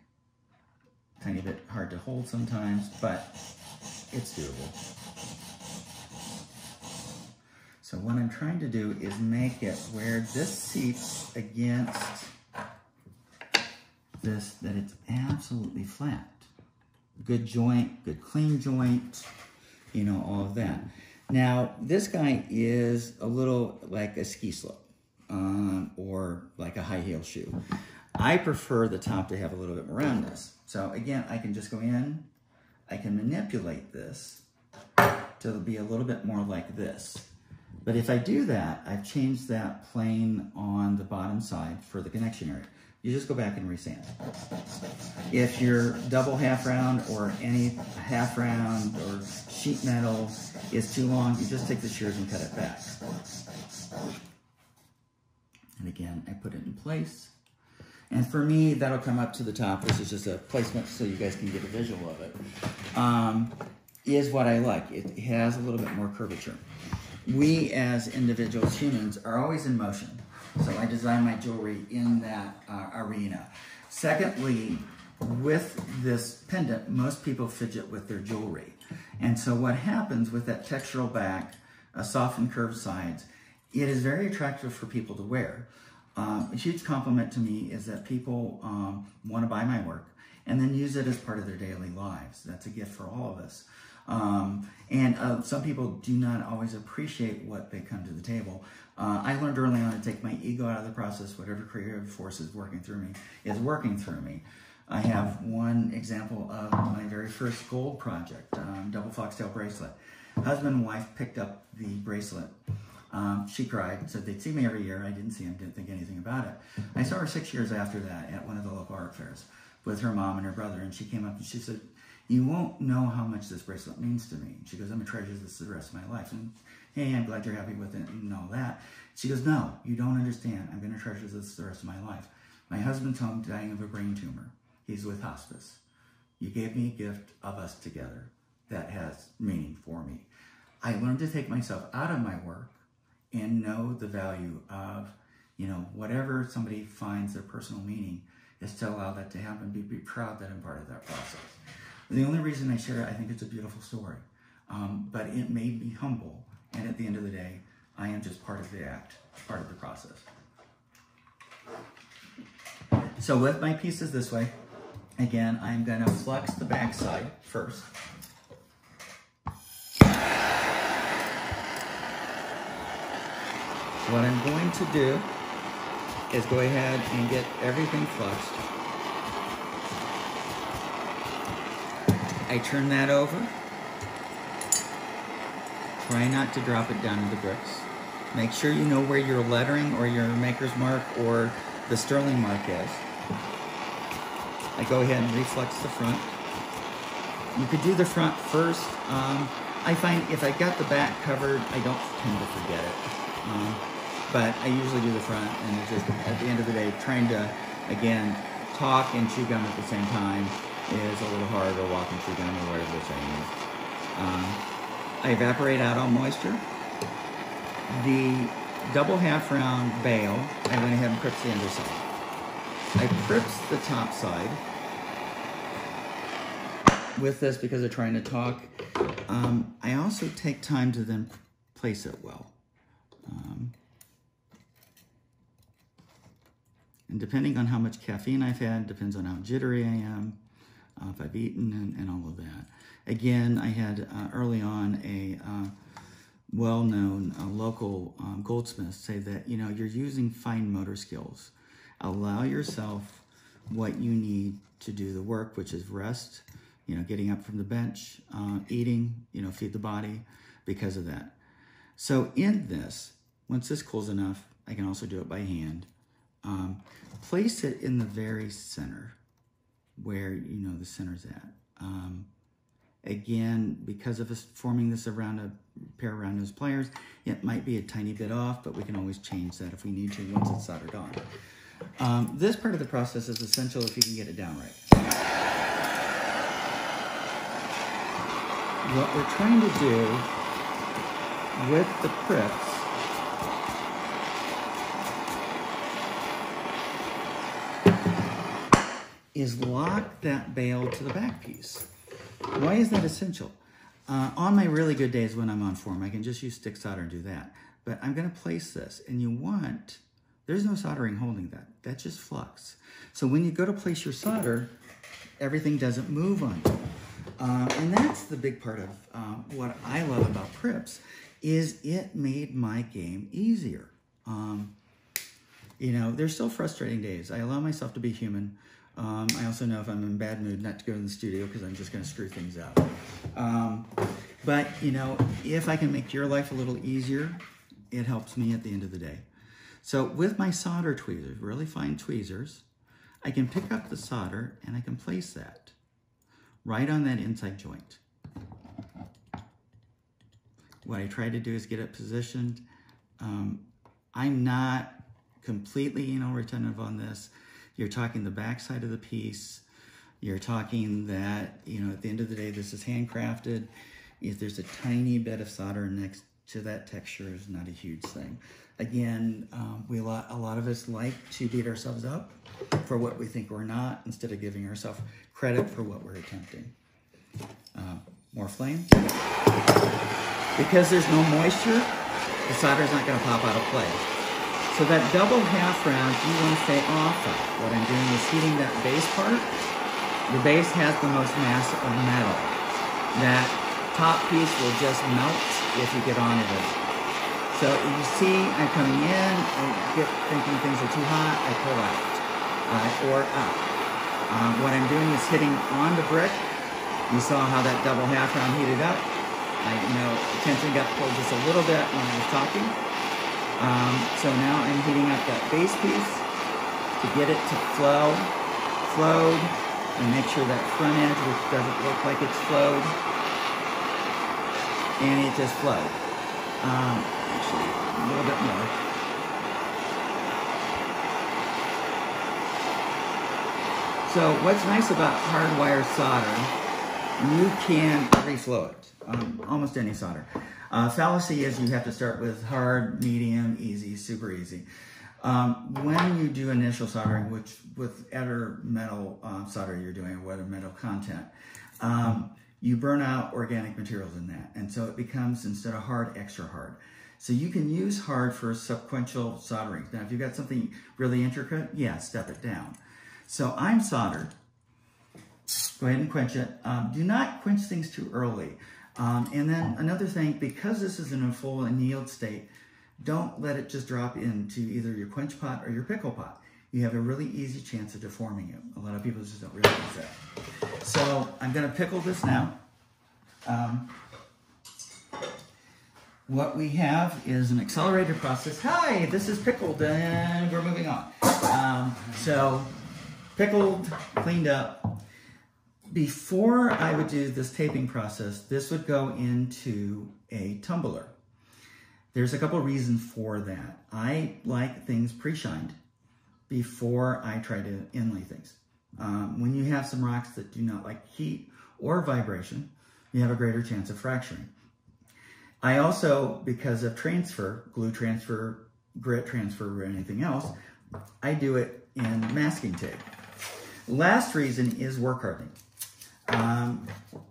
tiny bit hard to hold sometimes, but it's doable. So what I'm trying to do is make it where this seats against this, that it's absolutely flat. Good joint, good clean joint, you know, all of that. Now, this guy is a little like a ski slope or like a high heel shoe. I prefer the top to have a little bit more roundness. So again, I can just go in, I can manipulate this to be a little bit more like this. But if I do that, I've changed that plane on the bottom side for the connection area. You just go back and resand. If your double half round or any half round or sheet metal is too long, you just take the shears and cut it back. And again, I put it in place. And for me, that'll come up to the top. This is just a placement so you guys can get a visual of it. Is what I like. It has a little bit more curvature. We as individuals, humans, are always in motion. So I design my jewelry in that arena. Secondly, with this pendant, most people fidget with their jewelry. And so what happens with that textural back, a softened curved sides, it is very attractive for people to wear. A huge compliment to me is that people want to buy my work and then use it as part of their daily lives. That's a gift for all of us. Some people do not always appreciate what they come to the table. I learned early on to take my ego out of the process. Whatever creative force is working through me is working through me. I have one example of my very first gold project, double foxtail bracelet. Husband and wife picked up the bracelet. She cried, said they'd see me every year. I didn't see him, didn't think anything about it. I saw her 6 years after that at one of the local art fairs with her mom and her brother, and she came up and she said, "You won't know how much this bracelet means to me." She goes, "I'm going to treasure this the rest of my life." And, "Hey, I'm glad you're happy with it," and all that. She goes, "No, you don't understand. I'm going to treasure this the rest of my life. My husband's home dying of a brain tumor. He's with hospice. You gave me a gift of us together that has meaning for me." I learned to take myself out of my work and know the value of, you know, whatever somebody finds their personal meaning is to allow that to happen. Be proud that I'm part of that process. The only reason I share it, I think it's a beautiful story, but it made me humble. And at the end of the day, I am just part of the act, part of the process. So with my pieces this way, again, I'm going to flux the back side first. What I'm going to do is go ahead and get everything fluxed. I turn that over. Try not to drop it down into the bricks. Make sure you know where your lettering or your maker's mark or the sterling mark is. I go ahead and reflex the front. You could do the front first. I find if I got the back covered, I don't tend to forget it. But I usually do the front, and it's just, at the end of the day, trying to, again, talk and chew gum at the same time is a little hard, or walk and chew gum, or whatever the saying is. I evaporate out all moisture. The double half round bail, I went ahead and prips the underside. I prips the top side with this because I'm trying to talk. I also take time to then place it well. And depending on how much caffeine I've had, depends on how jittery I am, if I've eaten, and all of that. Again, I had early on a well-known local goldsmith say that, you know, you're using fine motor skills. Allow yourself what you need to do the work, which is rest, you know, getting up from the bench, eating, you know, feed the body, because of that. So in this, once this cools enough, I can also do it by hand. Place it in the very center, where you know the center's at. Again, because of us forming this around a pair of round nose pliers, it might be a tiny bit off, but we can always change that if we need to once it's soldered on. This part of the process is essential if you can get it down right. What we're trying to do with the prips is lock that bail to the back piece. Why is that essential? On my really good days when I'm on form, I can just use stick solder and do that. But I'm gonna place this, and you want, there's no soldering holding that. That's just flux. So when you go to place your solder, everything doesn't move on you. And that's the big part of what I love about prips, is it made my game easier. You know, there's still frustrating days. I allow myself to be human. I also know if I'm in a bad mood not to go in the studio because I'm just going to screw things up. But, you know, if I can make your life a little easier, it helps me at the end of the day. So with my solder tweezers, really fine tweezers, I can pick up the solder and I can place that right on that inside joint. What I try to do is get it positioned. I'm not completely anal retentive on this. You're talking the back side of the piece. You're talking that, you know, at the end of the day, this is handcrafted. If there's a tiny bit of solder next to that texture, is not a huge thing. Again, a lot of us like to beat ourselves up for what we think we're not, instead of giving ourselves credit for what we're attempting. More flame. Because there's no moisture, the solder's not going to pop out of place. So that double half round, you want to stay off of. What I'm doing is heating that base part. The base has the most mass of metal. That top piece will just melt if you get on it. So you see, I'm coming in, I get thinking things are too hot, I pull out, or up. What I'm doing is hitting on the brick. You saw how that double half round heated up. Attention got pulled just a little bit when I was talking. So now I'm heating up that base piece to get it to flowed, and make sure that front edge, which doesn't look like it's flowed, and it just flowed. Actually, a little bit more. So what's nice about hardwire solder, you can reflow it, almost any solder. Fallacy is you have to start with hard, medium, easy, super easy. When you do initial soldering, which with other metal solder you're doing, or whether metal content, you burn out organic materials in that. And so it becomes, instead of hard, extra hard. So you can use hard for sequential soldering. Now, if you've got something really intricate, yeah, step it down. So I'm soldered. Go ahead and quench it. Do not quench things too early. And then another thing, because this is in a full annealed state, don't let it just drop into either your quench pot or your pickle pot. You have a really easy chance of deforming it. A lot of people just don't realize that. So I'm going to pickle this now. What we have is an accelerated process. Hi, this is pickled, and we're moving on. So pickled, cleaned up. before I would do this taping process, this would go into a tumbler. There's a couple reasons for that. I like things pre-shined before I try to inlay things. When you have some rocks that do not like heat or vibration, you have a greater chance of fracturing. I also, because of transfer, glue transfer, grit transfer, or anything else, I do it in masking tape. Last reason is work hardening.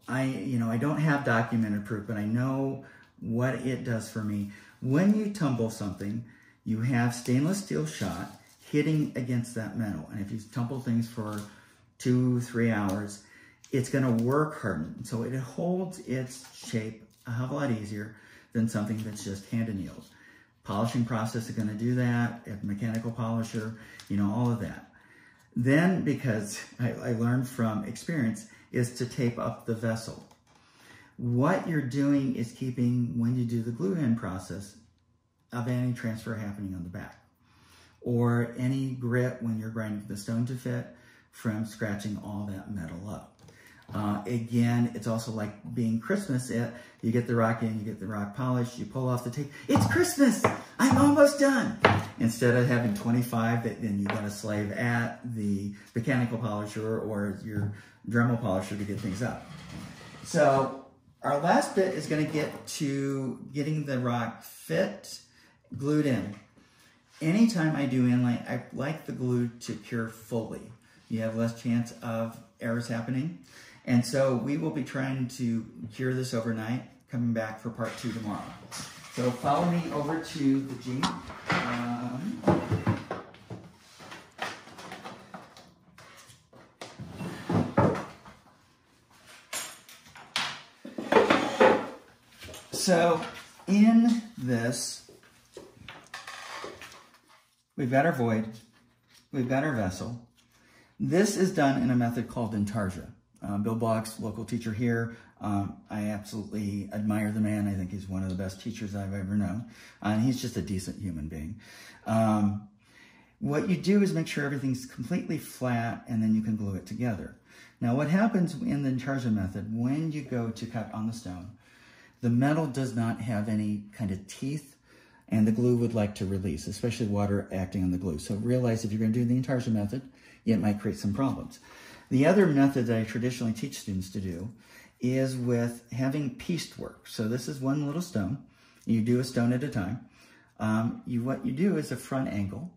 I don't have documented proof, but I know what it does for me. When you tumble something, you have stainless steel shot hitting against that metal. And if you tumble things for 2-3 hours, it's gonna work harden. So it holds its shape a hell of a lot easier than something that's just hand annealed. Polishing process is gonna do that, a mechanical polisher, all of that. Then, because I learned from experience, is to tape up the vessel. What you're doing is keeping, when you do the glue in process, of any transfer happening on the back, or any grit when you're grinding the stone to fit from scratching all that metal up. Again, it's also like being Christmas. You get the rock in, you get the rock polished, you pull off the tape. It's Christmas! I'm almost done! Instead of having 25, then you got to slave at the mechanical polisher or your Dremel polisher to get things up. So our last bit is going to get to getting the rock fit, glued in. Anytime I do inlay, I like the glue to cure fully. You have less chance of errors happening. And so we will be trying to cure this overnight, coming back for part 2 tomorrow. So follow me over to the Jeep. So in this, we've got our void, we've got our vessel. This is done in a method called Intarsia. Bill Block's local teacher here. I absolutely admire the man. I think he's one of the best teachers I've ever known. And he's just a decent human being. What you do is make sure everything's completely flat, and then you can glue it together. Now, what happens in the Intarsia method, when you go to cut on the stone, the metal does not have any kind of teeth, and the glue would like to release, especially water acting on the glue. So realize if you're going to do the Intarsia method, it might create some problems. The other method that I traditionally teach students to do is with having piecework. So this is one little stone. You do a stone at a time. What you do is a front angle.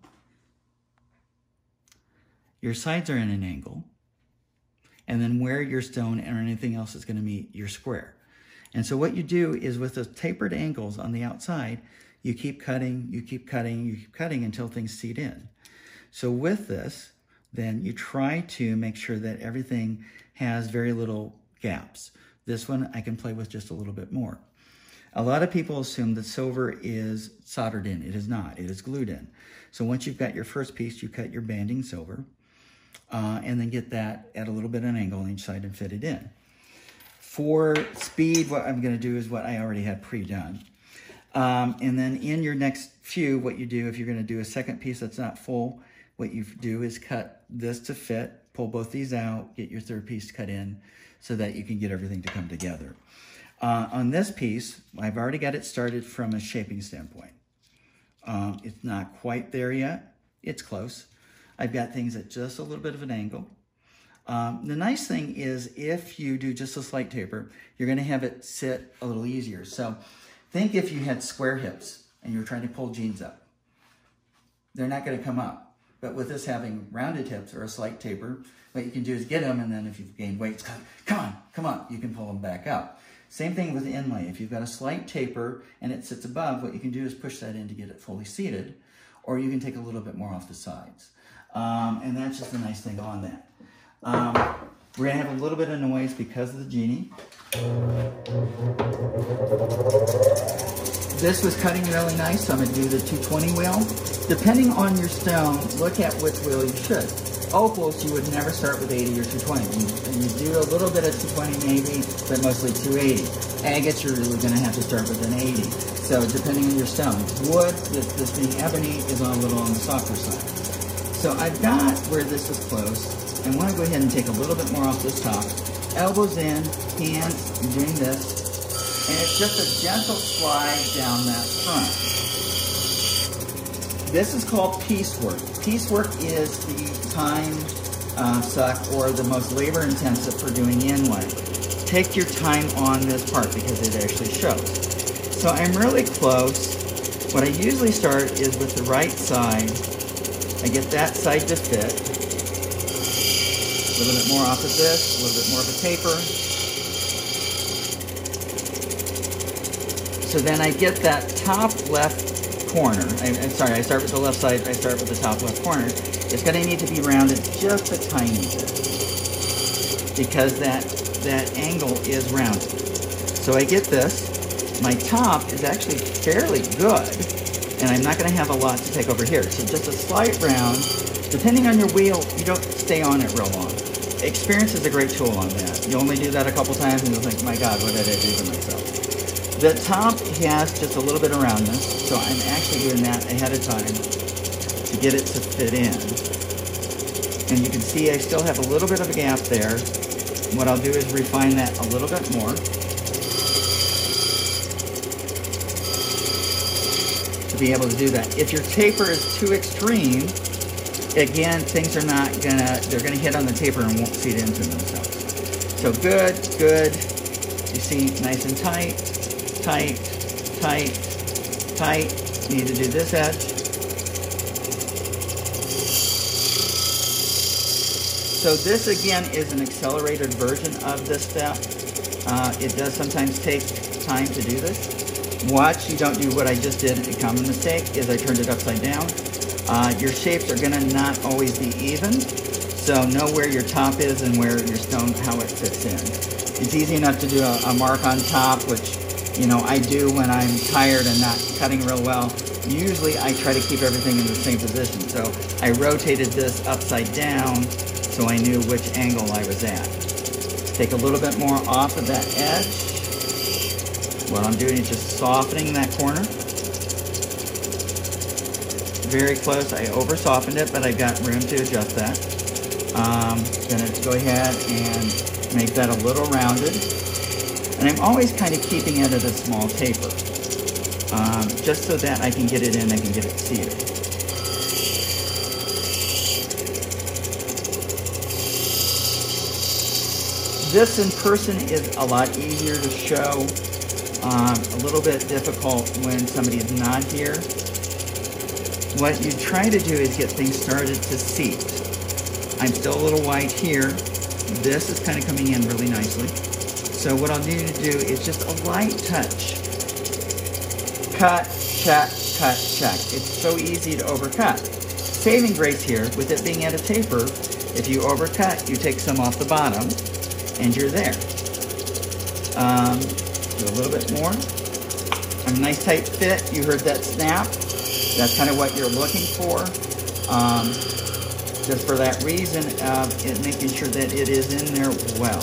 Your sides are in an angle. And then where your stone or anything else is going to meet, your square. And so what you do is with the tapered angles on the outside, you keep cutting, you keep cutting, you keep cutting until things seat in. So with this, then you try to make sure that everything has very little gaps. This one I can play with just a little bit more. A lot of people assume that silver is soldered in. It is not. It is glued in. So once you've got your first piece, you cut your banding silver and then get that at a little bit of an angle on each side and fit it in. For speed, what I'm going to do is what I already had pre-done. And then in your next few, what you do, if you're going to do a second piece that's not full, what you do is cut this to fit, pull both these out, get your third piece cut in so that you can get everything to come together. On this piece, I've already got it started from a shaping standpoint. It's not quite there yet. It's close. I've got things at just a little bit of an angle. The nice thing is if you do just a slight taper, you're going to have it sit a little easier. So think if you had square hips and you were trying to pull jeans up. They're not going to come up. But with this having rounded hips or a slight taper, what you can do is get them, and then if you've gained weight, come on, you can pull them back up. Same thing with the inlay. If you've got a slight taper and it sits above, what you can do is push that in to get it fully seated, or you can take a little bit more off the sides. And that's just a nice thing on that. We're going to have a little bit of noise because of the genie. This was cutting really nice, so I'm going to do the 220 wheel. Depending on your stone, look at which wheel you should. Opals, you would never start with 80 or 220. You do a little bit of 220 maybe, but mostly 280. Agates, you're really going to have to start with an 80. So depending on your stone. Wood, this being ebony, is a little on the softer side. So I've got where this is close. I want to go ahead and take a little bit more off this top elbows in, hands, you're doing this, and it's just a gentle slide down that front. This is called piecework. Piecework is the time suck or the most labor intensive for doing inlay. Take your time on this part because it actually shows. So I'm really close. What I usually start is with the right side. I get that side to fit. A little bit more off of this, a little bit more of a taper. So then I get that top left corner. I'm sorry, I start with the left side, I start with the top left corner. It's gonna need to be rounded just a tiny bit because that angle is rounded. So I get this. My top is actually fairly good, and I'm not gonna have a lot to take over here. So just a slight round. Depending on your wheel, you don't stay on it real long. Experience is a great tool on that. You only do that a couple times and you'll think, my God, what did I do to myself? The top has just a little bit of roundness, so I'm actually doing that ahead of time to get it to fit in. And you can see I still have a little bit of a gap there. What I'll do is refine that a little bit more. Be able to do that. If your taper is too extreme, again, things are not gonna, they're gonna hit on the taper and won't feed into themselves. So good, good. You see, nice and tight, tight, tight, tight. You need to do this edge. So this again is an accelerated version of this step. It does sometimes take time to do this. Watch you don't do what I just did. A common mistake is I turned it upside down. Your shapes are gonna not always be even, so know where your top is and where your stone, how it fits in. It's easy enough to do a mark on top, which, you know, I do when I'm tired and not cutting real well. Usually I try to keep everything in the same position. So I rotated this upside down so I knew which angle I was at. Take a little bit more off of that edge. What I'm doing is just softening that corner. Very close. I over softened it, but I've got room to adjust that. Gonna go ahead and make that a little rounded. And I'm always kind of keeping it at a small taper. Just so that I can get it in, I can get it seated. This in person is a lot easier to show. A little bit difficult when somebody is not here. What you try to do is get things started to seat. I'm still a little white here. This is kind of coming in really nicely. So what I'll need to do is just a light touch. Cut, check, cut, check. It's so easy to overcut. Saving grace here, with it being at a taper, if you overcut, you take some off the bottom, and you're there. Do a little bit more. A nice tight fit. You heard that snap. That's kind of what you're looking for. Just for that reason of making sure that it is in there well.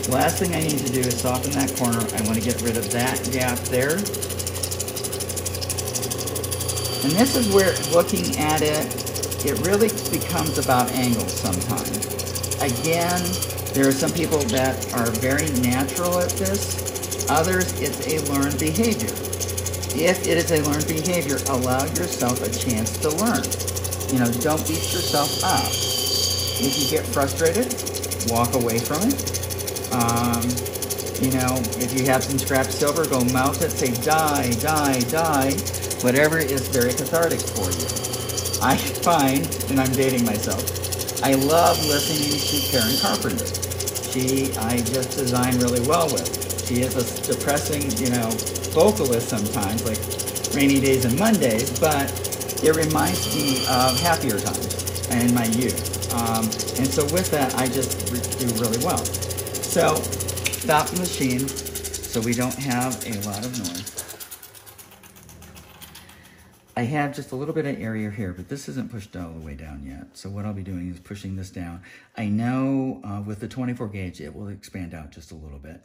Last thing I need to do is soften that corner. I want to get rid of that gap there. And this is where, looking at it, it really becomes about angles sometimes. Again, there are some people that are very natural at this. Others, it's a learned behavior. If it is a learned behavior, allow yourself a chance to learn. You know, don't beat yourself up. If you get frustrated, walk away from it. You know, if you have some scrap silver, go melt it, say die, die, die. Whatever is very cathartic for you. I find, and I'm dating myself, I love listening to Karen Carpenter. I just design really well with. She is a depressing, you know, vocalist sometimes, like Rainy Days and Mondays, but it reminds me of happier times and my youth. And so with that, I just do really well. So stop the machine so we don't have a lot of noise. I have just a little bit of area here, but this isn't pushed all the way down yet. So what I'll be doing is pushing this down. I know with the 24 gauge, it will expand out just a little bit.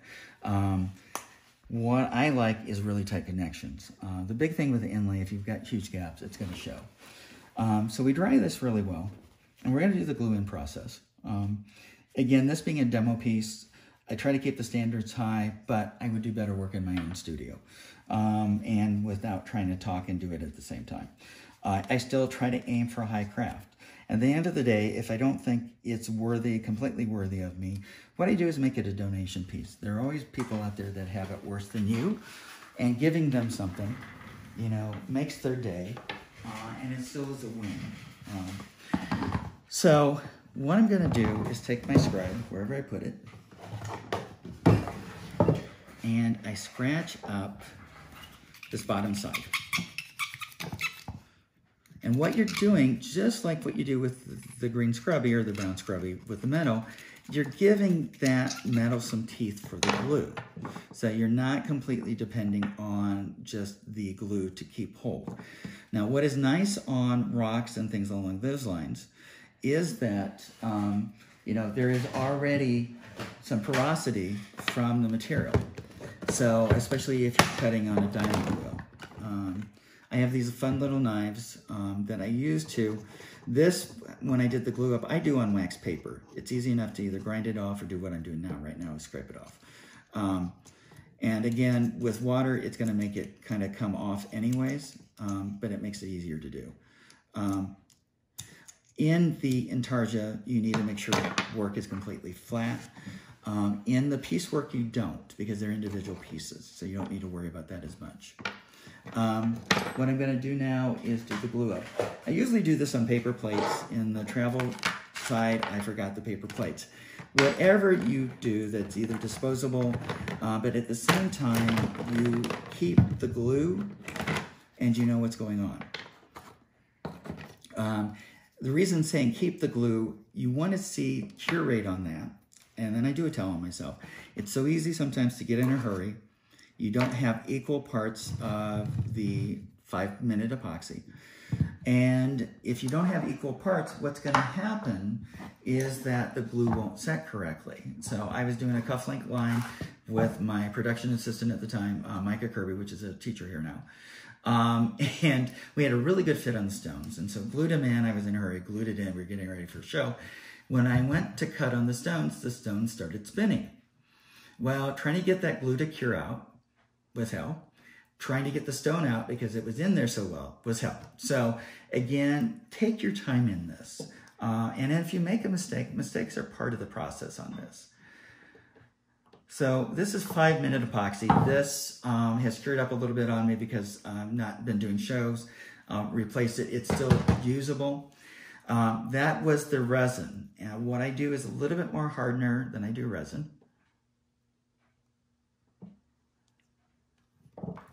What I like is really tight connections. The big thing with the inlay, if you've got huge gaps, it's gonna show. So we dry this really well, and we're gonna do the glue in process. Again, this being a demo piece, I try to keep the standards high, but I would do better work in my own studio and without trying to talk and do it at the same time. I still try to aim for high craft. At the end of the day, if I don't think it's worthy, completely worthy of me, what I do is make it a donation piece. There are always people out there that have it worse than you, and giving them something, you know, makes their day, and it still is a win. So what I'm gonna do is take my scribe, wherever I put it, and I scratch up this bottom side. And what you're doing, just like what you do with the green scrubby or the brown scrubby with the metal, you're giving that metal some teeth for the glue. So you're not completely depending on just the glue to keep hold. Now, what is nice on rocks and things along those lines is that, you know, there is already some porosity from the material. So, especially if you're cutting on a diamond wheel. I have these fun little knives that I use to, when I did the glue up, I do on wax paper. It's easy enough to either grind it off or do what I'm doing now. Right now is scrape it off. And again, with water, it's gonna make it kind of come off anyways, but it makes it easier to do. In the Intarsia, you need to make sure the work is completely flat. In the Piecework, you don't, because they're individual pieces, so you don't need to worry about that as much. What I'm going to do now is do the glue up. I usually do this on paper plates. In the travel side, I forgot the paper plates. Whatever you do that's either disposable, but at the same time, you keep the glue and you know what's going on. The reason saying keep the glue, you want to see cure rate on that. And then I do a tell on myself. It's so easy sometimes to get in a hurry. You don't have equal parts of the 5-minute epoxy. And if you don't have equal parts, what's going to happen is that the glue won't set correctly. So I was doing a cufflink line with my production assistant at the time, Micah Kirby, which is a teacher here now. And we had a really good fit on the stones. And so glued them in, I was in a hurry, glued it in, we were getting ready for a show. When I went to cut on the stones started spinning. Well, trying to get that glue to cure out was hell. Trying to get the stone out because it was in there so well was hell. So again, take your time in this. And if you make a mistake, mistakes are part of the process on this. So this is 5-minute epoxy. This has cured up a little bit on me because I've not been doing shows. Replaced it, it's still usable. That was the resin. And what I do is a little bit more hardener than I do resin.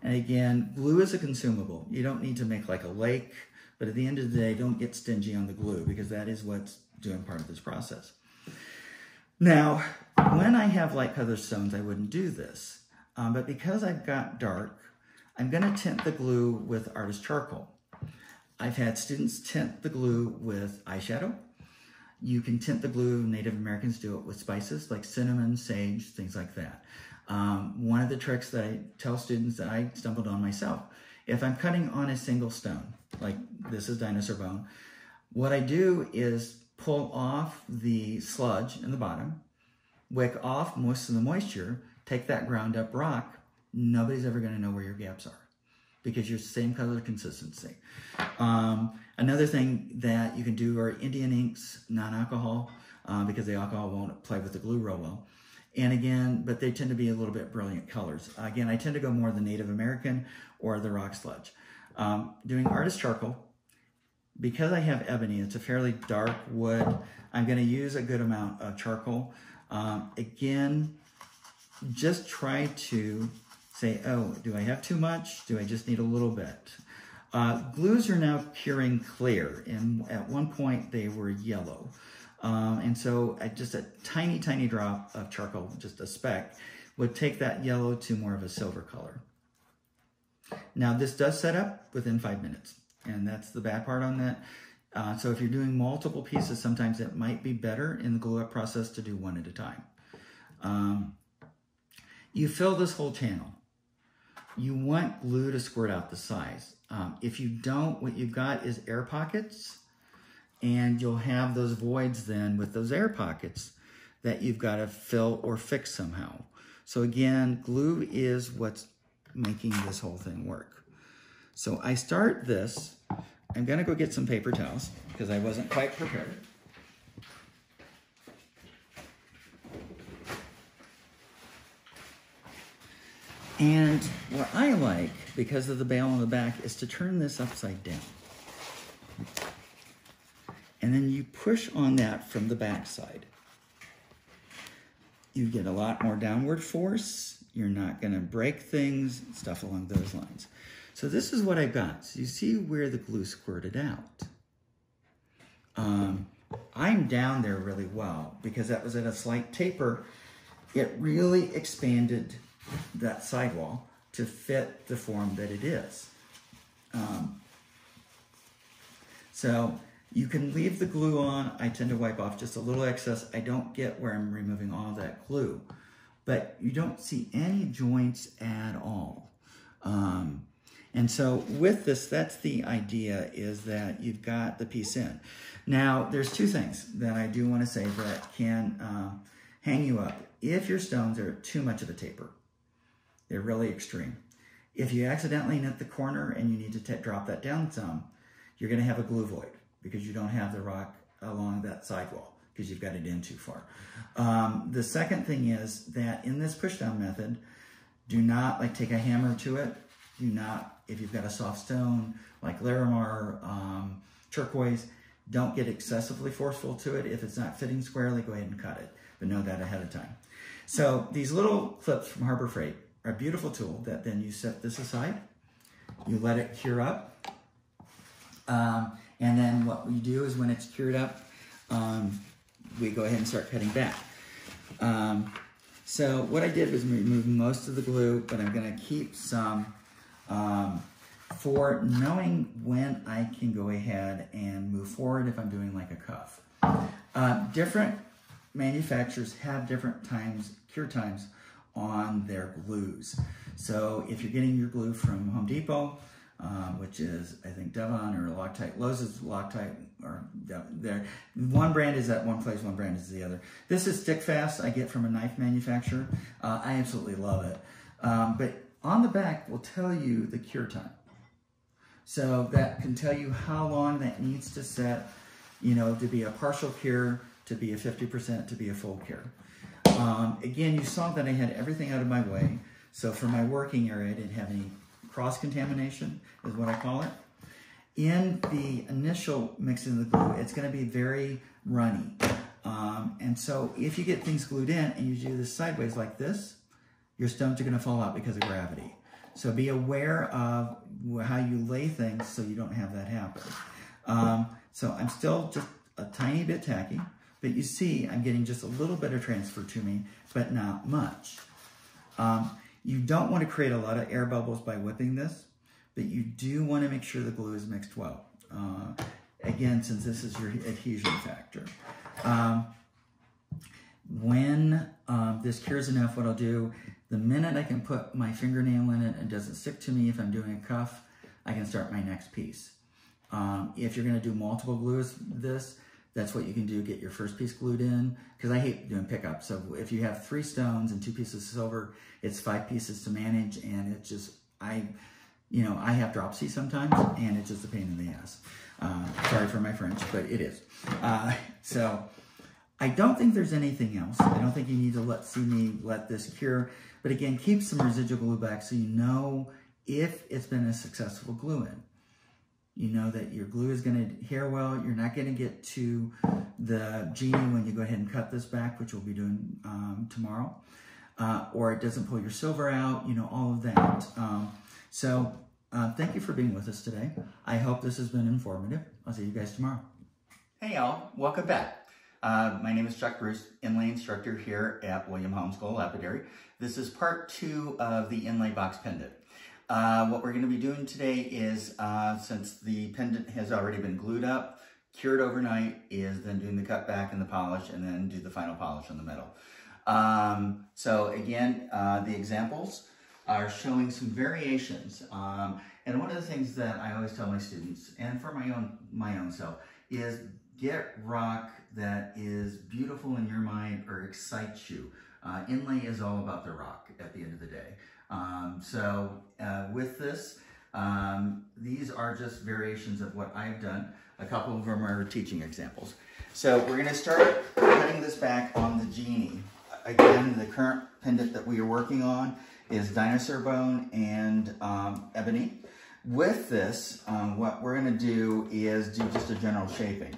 And again, glue is a consumable. You don't need to make like a lake, but at the end of the day, don't get stingy on the glue because that is what's doing part of this process. Now, when I have light colored stones, I wouldn't do this. But because I've got dark, I'm gonna tint the glue with artist charcoal. I've had students tint the glue with eyeshadow. You can tint the glue, Native Americans do it with spices like cinnamon, sage, things like that. One of the tricks that I tell students that I stumbled on myself, if I'm cutting on a single stone, like this is dinosaur bone, what I do is pull off the sludge in the bottom, wick off most of the moisture, take that ground up rock, nobody's ever gonna know where your gaps are because you're same color consistency. Another thing that you can do are Indian inks, non-alcohol, because the alcohol won't play with the glue real well. And again, but they tend to be a little bit brilliant colors. Again, I tend to go more the Native American or the rock sludge. Doing artist charcoal, because I have ebony, it's a fairly dark wood, I'm gonna use a good amount of charcoal. Again, just try to say, oh, do I have too much? Do I just need a little bit? Glues are now curing clear, and at one point they were yellow. And so just a tiny, tiny drop of charcoal, just a speck, would take that yellow to more of a silver color. Now this does set up within 5 minutes, and that's the bad part on that. So if you're doing multiple pieces, sometimes it might be better in the glue up process to do one at a time. You fill this whole channel. You want glue to squirt out the sides. If you don't, what you've got is air pockets, and you'll have those voids then with those air pockets that you've got to fill or fix somehow. So again, glue is what's making this whole thing work. So I start this. I'm gonna go get some paper towels because I wasn't quite prepared. And what I like, because of the bail on the back, is to turn this upside down. And then you push on that from the back side. You get a lot more downward force. You're not gonna break things, stuff along those lines. So this is what I've got. So you see where the glue squirted out. I'm down there really well because that was at a slight taper. It really expanded that sidewall to fit the form that it is. So you can leave the glue on. I tend to wipe off just a little excess. I don't get where I'm removing all that glue, but you don't see any joints at all. And so with this, that's the idea, is that you've got the piece in. Now, there's two things that I do want to say that can hang you up if your stones are too much of a taper. They're really extreme. If you accidentally nip the corner and you need to drop that down some, you're going to have a glue void because you don't have the rock along that sidewall because you've got it in too far. The second thing is that in this pushdown method, do not take a hammer to it. Do not, if you've got a soft stone like Larimar, turquoise, don't get excessively forceful to it. If it's not fitting squarely, go ahead and cut it, but know that ahead of time. So these little clips from Harbor Freight are a beautiful tool that then you set this aside, you let it cure up, and then what we do is when it's cured up, we go ahead and start cutting back. So what I did was remove most of the glue, but I'm gonna keep some for knowing when I can go ahead and move forward if I'm doing like a cuff. Different manufacturers have different cure times on their glues. So if you're getting your glue from Home Depot, which is, I think, Devon or Loctite. Lowe's is Loctite, or there. One brand is at one place, one brand is the other. This is Stick Fast I get from a knife manufacturer. I absolutely love it. But on the back will tell you the cure time. So that can tell you how long that needs to set, you know, to be a partial cure, to be a 50%, to be a full cure. Again, you saw that I had everything out of my way. So for my working area, I didn't have any cross-contamination, is what I call it. In the initial mixing of the glue, it's going to be very runny. And so if you get things glued in and you do this sideways like this, your stones are going to fall out because of gravity. So be aware of how you lay things so you don't have that happen. So I'm still just a tiny bit tacky, but you see I'm getting just a little bit of transfer to me, but not much. You don't want to create a lot of air bubbles by whipping this, but you do want to make sure the glue is mixed well. Again, since this is your adhesion factor. When this cures enough, what I'll do, the minute I can put my fingernail in it and it doesn't stick to me if I'm doing a cuff, I can start my next piece. If you're going to do multiple glues this, that's what you can do, get your first piece glued in, because I hate doing pickups. So if you have 3 stones and 2 pieces of silver, it's 5 pieces to manage, and it just, I have dropsy sometimes, and it's just a pain in the ass. Sorry for my French, but it is. So I don't think there's anything else. I don't think you need to see me let this cure, but again, keep some residual glue back so you know if it's been a successful glue in. You know that your glue is going to adhere well. You're not going to get to the genie when you go ahead and cut this back, which we'll be doing tomorrow. Or it doesn't pull your silver out, you know, all of that. So thank you for being with us today. I hope this has been informative. I'll see you guys tomorrow. Hey y'all, welcome back. My name is Chuck Bruce, inlay instructor here at William Holland School Lapidary. This is part 2 of the inlay box pendant. What we're going to be doing today is, since the pendant has already been glued up, cured overnight, is then doing the cut back and the polish, and then do the final polish on the metal. So again, the examples are showing some variations. And one of the things that I always tell my students, and for my own self, is get rock that is beautiful in your mind or excites you. Inlay is all about the rock at the end of the day. With this, these are just variations of what I've done. A couple of them are teaching examples. So we're going to start cutting this back on the genie. Again, the current pendant that we are working on is dinosaur bone and ebony. With this, what we're going to do is do just a general shaping.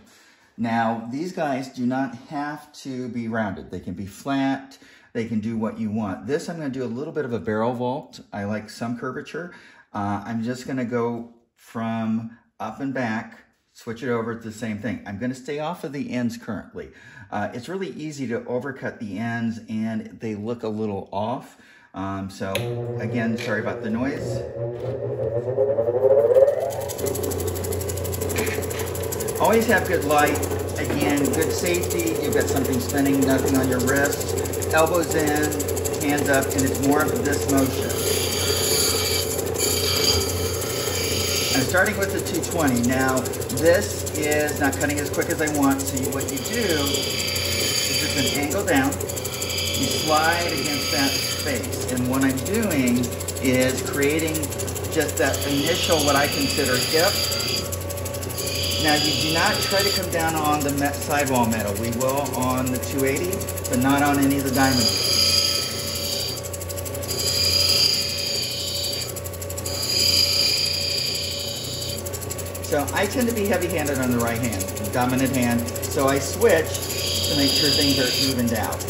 Now, these guys do not have to be rounded. They can be flat. They can do what you want. This, I'm going to do a little bit of a barrel vault. I like some curvature. I'm just going to go from up and back, switch it over to the same thing. I'm going to stay off of the ends currently. It's really easy to overcut the ends and they look a little off. So again, sorry about the noise. Always have good light. Again, good safety. You've got something spinning, nothing on your wrist. Elbows in, hands up, and it's more of this motion. I'm starting with the 220. Now, this is not cutting as quick as I want, so what you do is just an angle down. You slide against that space, and what I'm doing is creating just that initial, what I consider hip. Now, you do not try to come down on the sidewall metal. We will on the 280, but not on any of the diamonds. So I tend to be heavy-handed on the right hand, dominant hand, so I switch to make sure things are evened out.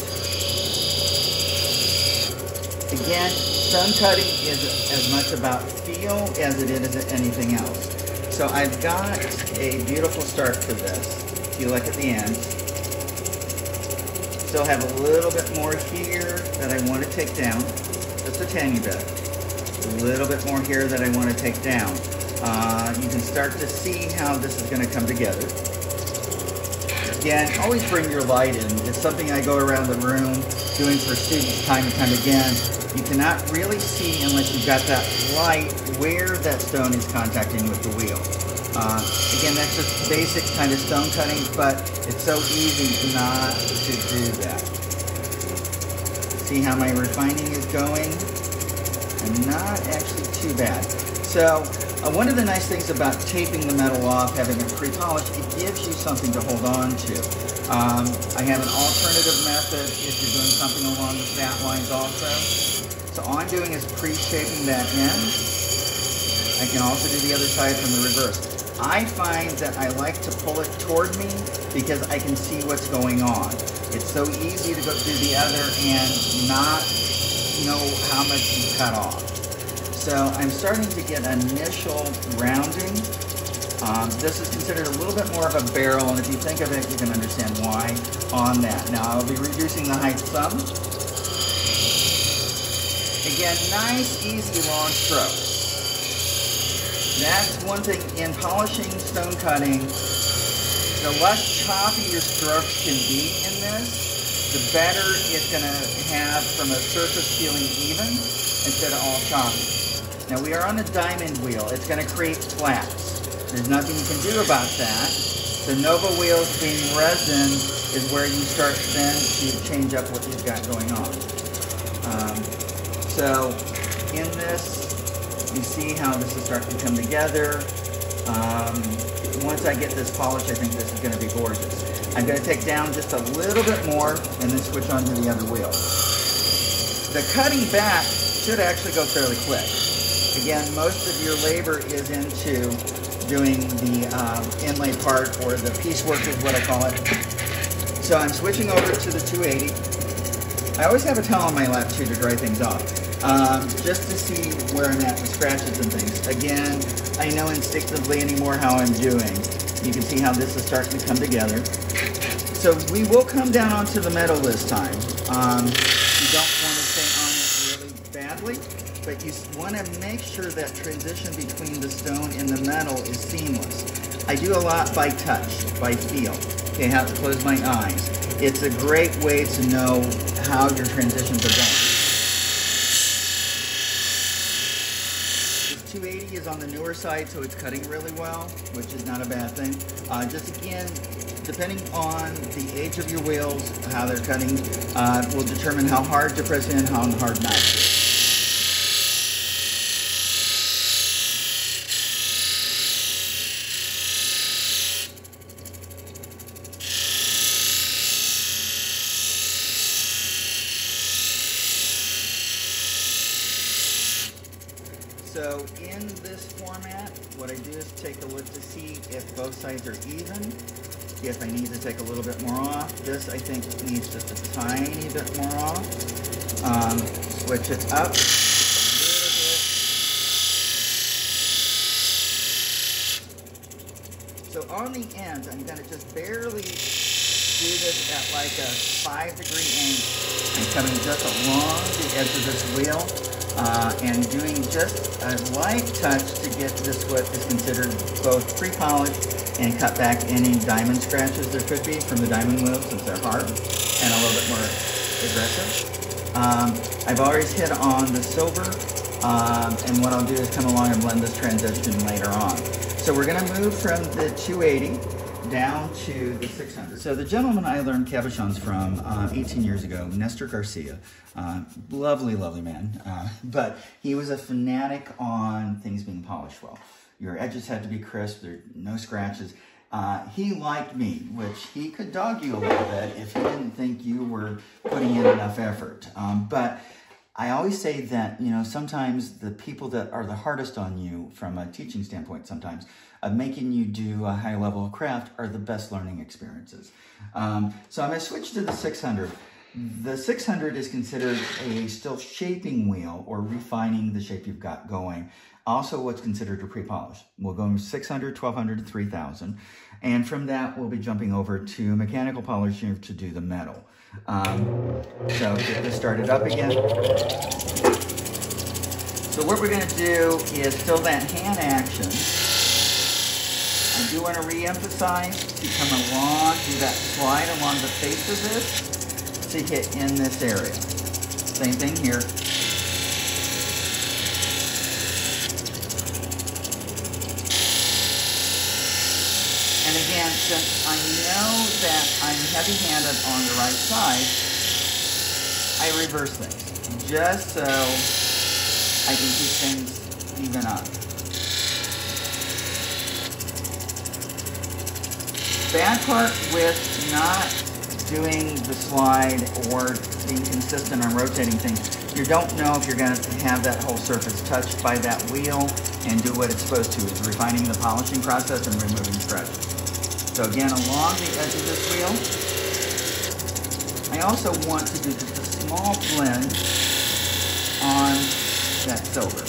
Again, stone cutting is as much about feel as it is anything else. So I've got a beautiful start to this. If you look at the end, still have a little bit more here that I want to take down, just a tiny bit. A little bit more here that I want to take down. You can start to see how this is going to come together. Again, always bring your light in. It's something I go around the room doing for students time and time again. You cannot really see unless you've got that light where that stone is contacting with the wheel. Again, that's just basic kind of stone cutting, but it's so easy not to do that. See how my refining is going? And not actually too bad. So, one of the nice things about taping the metal off, having it pre-polished, it gives you something to hold on to. I have an alternative method if you're doing something along the fat lines also. So all I'm doing is pre-shaping that in. I can also do the other side from the reverse. I find that I like to pull it toward me because I can see what's going on. It's so easy to go through the other and not know how much you cut off. So I'm starting to get initial rounding. This is considered a little bit more of a barrel, and if you think of it, you can understand why on that. Now I'll be reducing the height some. Again, nice, easy, long strokes. That's one thing in polishing stone cutting. The less choppy your strokes can be in this, the better it's going to have from a surface feeling even instead of all choppy. Now we are on a diamond wheel. It's going to create flaps. There's nothing you can do about that. The Nova wheels being resin is where you start then to change up what you've got going on. So in this, you see how this is starting to come together. Once I get this polished, I think this is going to be gorgeous. I'm going to take down just a little bit more and then switch on to the other wheel. The cutting back should actually go fairly quick. Again, most of your labor is into doing the inlay part, or the piecework is what I call it. So I'm switching over to the 280. I always have a towel on my lap too to dry things off, just to see where I'm at with scratches and things. Again, I know instinctively anymore how I'm doing. You can see how this is starting to come together. So we will come down onto the metal this time. You don't want to stay on it really badly, but you want to make sure that transition between the stone and the metal is seamless. I do a lot by touch, by feel. Okay, I have to close my eyes. It's a great way to know how your transitions are going. This 280 is on the newer side, so it's cutting really well, which is not a bad thing. Just again, depending on the age of your wheels, how they're cutting, will determine how hard to press in, how hard not to. So in this format, what I do is take a look to see if both sides are even, if I need to take a little bit more off. This, I think, needs just a tiny bit more off. Switch it up just a little bit. So on the ends, I'm going to just barely do this at like a 5-degree angle. I'm coming just along the edge of this wheel. And doing just a light touch to get this what is considered both pre-polished and cut back any diamond scratches there could be from the diamond wheels, since they're hard and a little bit more aggressive. I've always hit on the silver, and what I'll do is come along and blend this transition later on. So we're going to move from the 280 down to the 600. So the gentleman I learned cabochons from 18 years ago, Nestor Garcia, lovely, lovely man, but he was a fanatic on things being polished well. Your edges had to be crisp, there no scratches. He liked me, which he could dog you a little bit if he didn't think you were putting in enough effort. But I always say that, you know, sometimes the people that are the hardest on you from a teaching standpoint sometimes of making you do a high level of craft are the best learning experiences. So I'm going to switch to the 600. The 600 is considered a still shaping wheel or refining the shape you've got going. Also what's considered a pre-polish. We'll go from 600, 1200 to 3000. And from that, we'll be jumping over to mechanical polishing to do the metal. So get this started up again. So what we're going to do is still that hand action. I do want to re-emphasize to come along, do that slide along the face of this to hit in this area. Same thing here. And again, since I know that I'm heavy-handed on the right side, I reverse things, just so I can keep things even up. Bad part with not doing the slide or being consistent on rotating things, you don't know if you're going to have that whole surface touched by that wheel and do what it's supposed to, is refining the polishing process and removing scratches. So again, along the edge of this wheel, I also want to do just a small blend on that silver.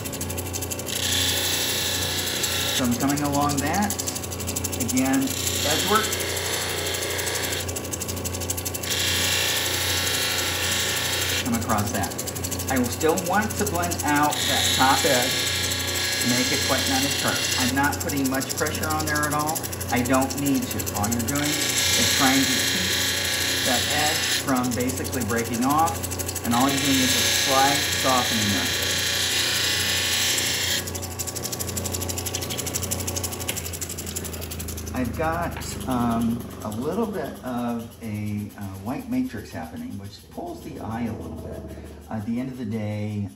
So I'm coming along that, again, edge work. Come across that. I will still want to blend out that top edge, make it quite not as sharp. I'm not putting much pressure on there at all. I don't need to. All you're doing is trying to keep that edge from basically breaking off, and all you're doing is a slight softening of it. I've got a little bit of a white matrix happening, which pulls the eye a little bit. At the end of the day,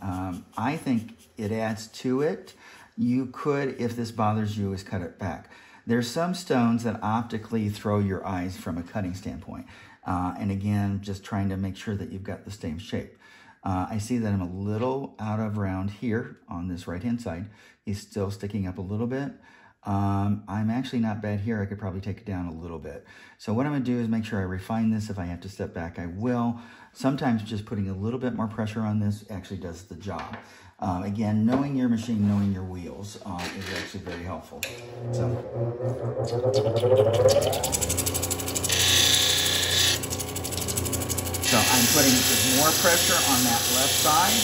I think it adds to it. You could, if this bothers you, is cut it back. There's some stones that optically throw your eyes from a cutting standpoint. And again, just trying to make sure that you've got the same shape. I see that I'm a little out of round here on this right-hand side. He's still sticking up a little bit. I'm actually not bad here. I could probably take it down a little bit. So what I'm going to do is make sure I refine this. If I have to step back, I will. Sometimes just putting a little bit more pressure on this actually does the job. Again, knowing your machine, knowing your wheels is actually very helpful. So I'm putting just more pressure on that left side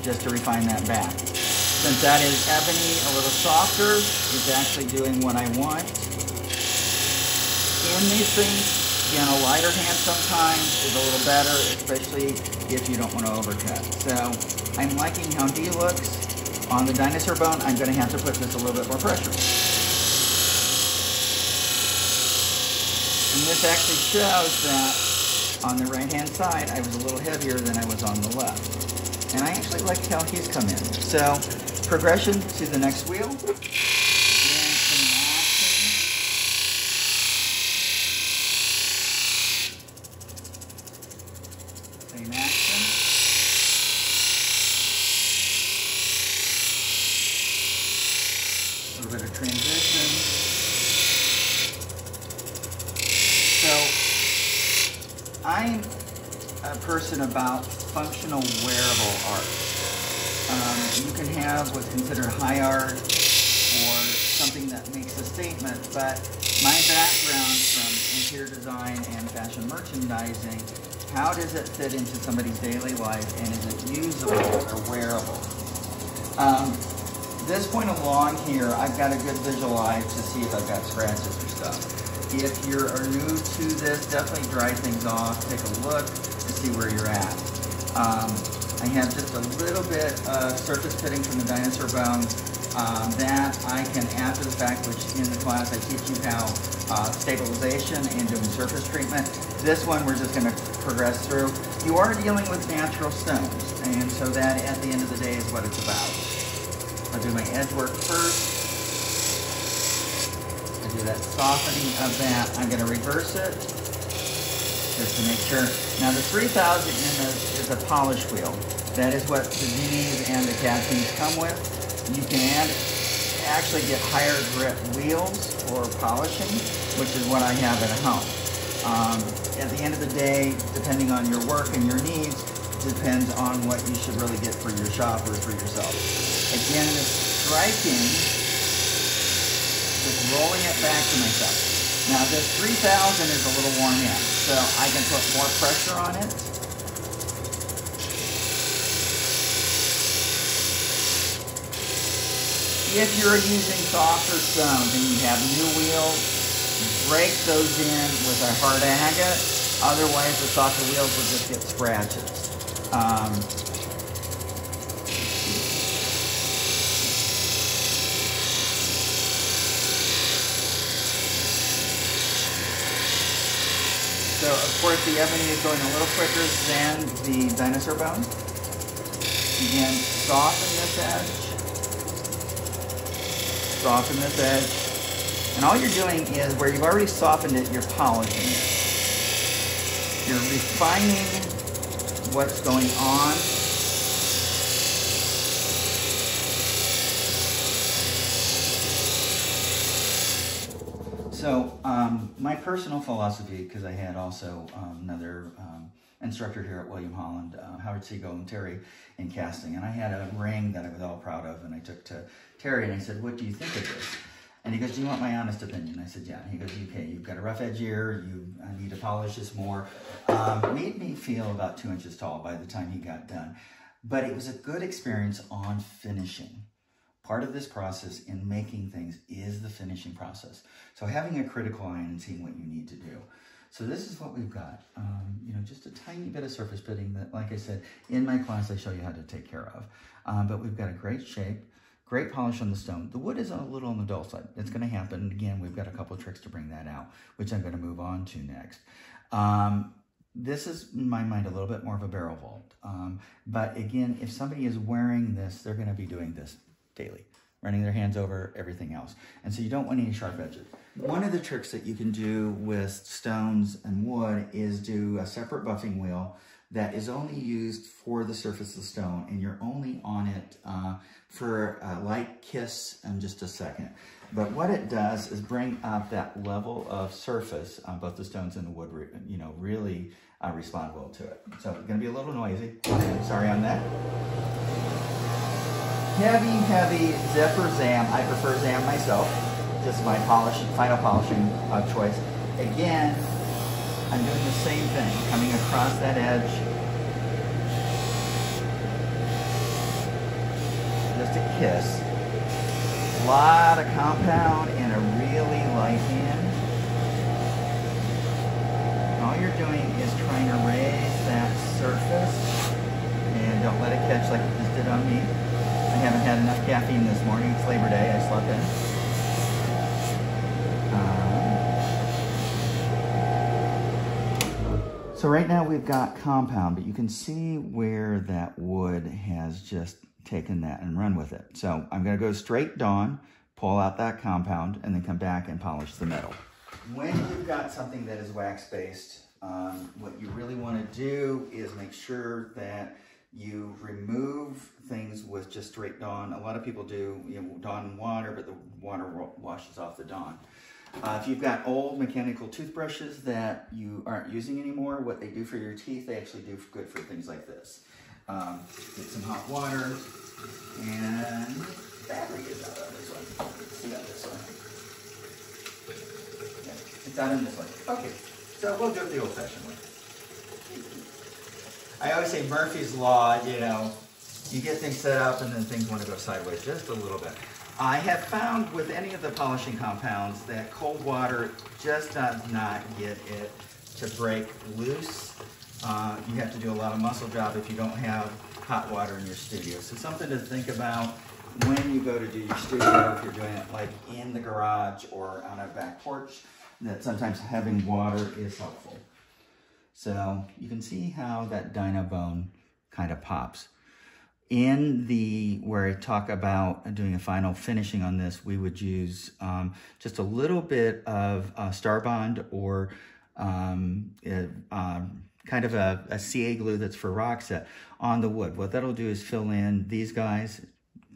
just to refine that back. Since that is ebony, a little softer, it's actually doing what I want. In these things, again, a lighter hand sometimes is a little better, especially if you don't want to overcut. So I'm liking how D looks. On the dinosaur bone, I'm going to have to put just a little bit more pressure. And this actually shows that on the right-hand side, I was a little heavier than I was on the left. And I actually like how he's come in. So, progression to the next wheel. Same action. A little bit of transition. So, I'm a person about functional wearable art. You can have what's considered high art or something that makes a statement, but my background from interior design and fashion merchandising, how does it fit into somebody's daily life, and is it usable or wearable? This point along here, I've got a good visual eye to see if I've got scratches or stuff. If you're new to this, definitely dry things off, take a look to see where you're at. I have just a little bit of surface pitting from the dinosaur bone that I can, after the fact, which in the class I teach you how stabilization and doing surface treatment. This one we're just going to progress through. You are dealing with natural stones, and so that at the end of the day is what it's about. I'll do my edge work first. I do that softening of that. I'm going to reverse it just to make sure. Now the 3000 is a polish wheel. That is what the Ds and the castings come with. You can actually get higher grit wheels for polishing, which is what I have at home. At the end of the day, depending on your work and your needs, depends on what you should really get for your shop or for yourself. Again, the striking, just rolling it back to myself. Now this 3000 is a little worn in, so I can put more pressure on it. If you're using softer stones and you have new wheels, break those in with a hard agate. Otherwise, the softer wheels will just get scratches. So, of course, the ebony is going a little quicker than the dinosaur bone. Again, soften this edge. Soften this edge. And all you're doing is, where you've already softened it, you're polishing it. You're refining what's going on. So, my personal philosophy, because I had also another instructor here at William Holland, Howard Seago and Terry, in casting, and I had a ring that I was all proud of, and I took to Terry and I said, "What do you think of this?" And he goes, "Do you want my honest opinion?" I said, "Yeah." He goes, "Okay, you've got a rough edge here, I need to polish this more." Made me feel about 2 inches tall by the time he got done. But it was a good experience on finishing. Part of this process in making things is the finishing process. So having a critical eye and seeing what you need to do. So this is what we've got. You know, just a tiny bit of surface pitting that, like I said, in my class I show you how to take care of. But we've got a great shape. Great polish on the stone. The wood is a little on the dull side. It's going to happen. Again, we've got a couple of tricks to bring that out, which I'm going to move on to next. This is, in my mind, a little bit more of a barrel vault. But again, if somebody is wearing this, they're going to be doing this daily, running their hands over everything else. And so you don't want any sharp edges. One of the tricks that you can do with stones and wood is do a separate buffing wheel that is only used for the surface of the stone, and you're only on it for a light kiss and just a second. But what it does is bring up that level of surface on both the stones and the wood, you know, really respond well to it. So it's going to be a little noisy. Sorry on that. Heavy zipper zam. I prefer zam myself. This is my final polishing choice. Again, I'm doing the same thing, coming across that edge. Just a kiss. A lot of compound and a really light hand. And all you're doing is trying to raise that surface, and don't let it catch like it just did on me. I haven't had enough caffeine this morning. It's Labor Day. I slept in. So right now we've got compound, but you can see where that wood has just taken that and run with it. So I'm going to go straight dawn, pull out that compound, and then come back and polish the metal. When you've got something that is wax-based, what you really want to do is make sure that you remove things with just straight dawn. A lot of people do, dawn and water, but the water washes off the dawn. If you've got old mechanical toothbrushes that you aren't using anymore, what they do for your teeth, they actually do good for things like this. Get some hot water, and battery is out on this one. We got this one. Yeah, it's out on this one. Okay, so we'll do it the old-fashioned way. I always say Murphy's Law, you get things set up and then things want to go sideways just a little bit. I have found with any of the polishing compounds that cold water just does not get it to break loose. You have to do a lot of muscle job if you don't have hot water in your studio. So something to think about when you go to do your studio, if you're doing it like in the garage or on a back porch, that sometimes having water is helpful. So you can see how that dyno bone kind of pops. In where I talk about doing a final finishing on this, we would use just a little bit of Star Bond or kind of a CA glue that's for rock set on the wood. What that'll do is fill in these guys,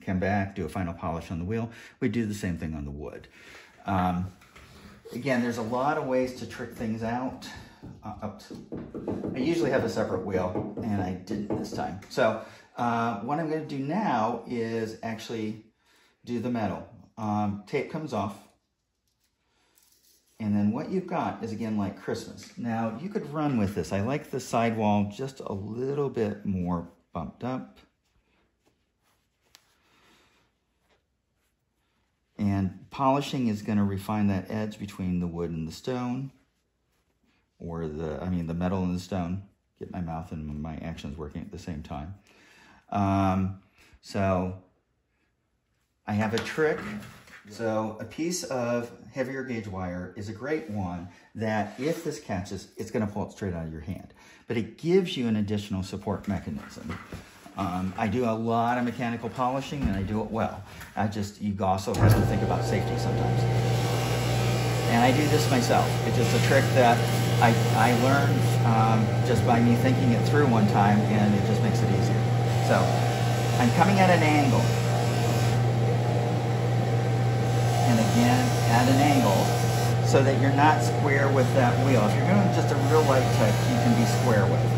come back, do a final polish on the wheel. We do the same thing on the wood. Again, there's a lot of ways to trick things out. I usually have a separate wheel, and I didn't this time. So what I'm going to do now is actually do the metal. Tape comes off, and then what you've got is, again, like Christmas. Now, you could run with this. I like the sidewall just a little bit more bumped up. And polishing is going to refine that edge between the wood and the stone, or the metal and the stone. Get my mouth and my actions working at the same time. So I have a trick. So a piece of heavier gauge wire is a great one that if this catches, it's going to pull it straight out of your hand. But it gives you an additional support mechanism. I do a lot of mechanical polishing and I do it well. You also have to think about safety sometimes. And I do this myself. It's just a trick that I learned just by me thinking it through one time, and it just makes it easier. So I'm coming at an angle. And again, at an angle, so that you're not square with that wheel. If you're doing just a real light touch, you can be square with it.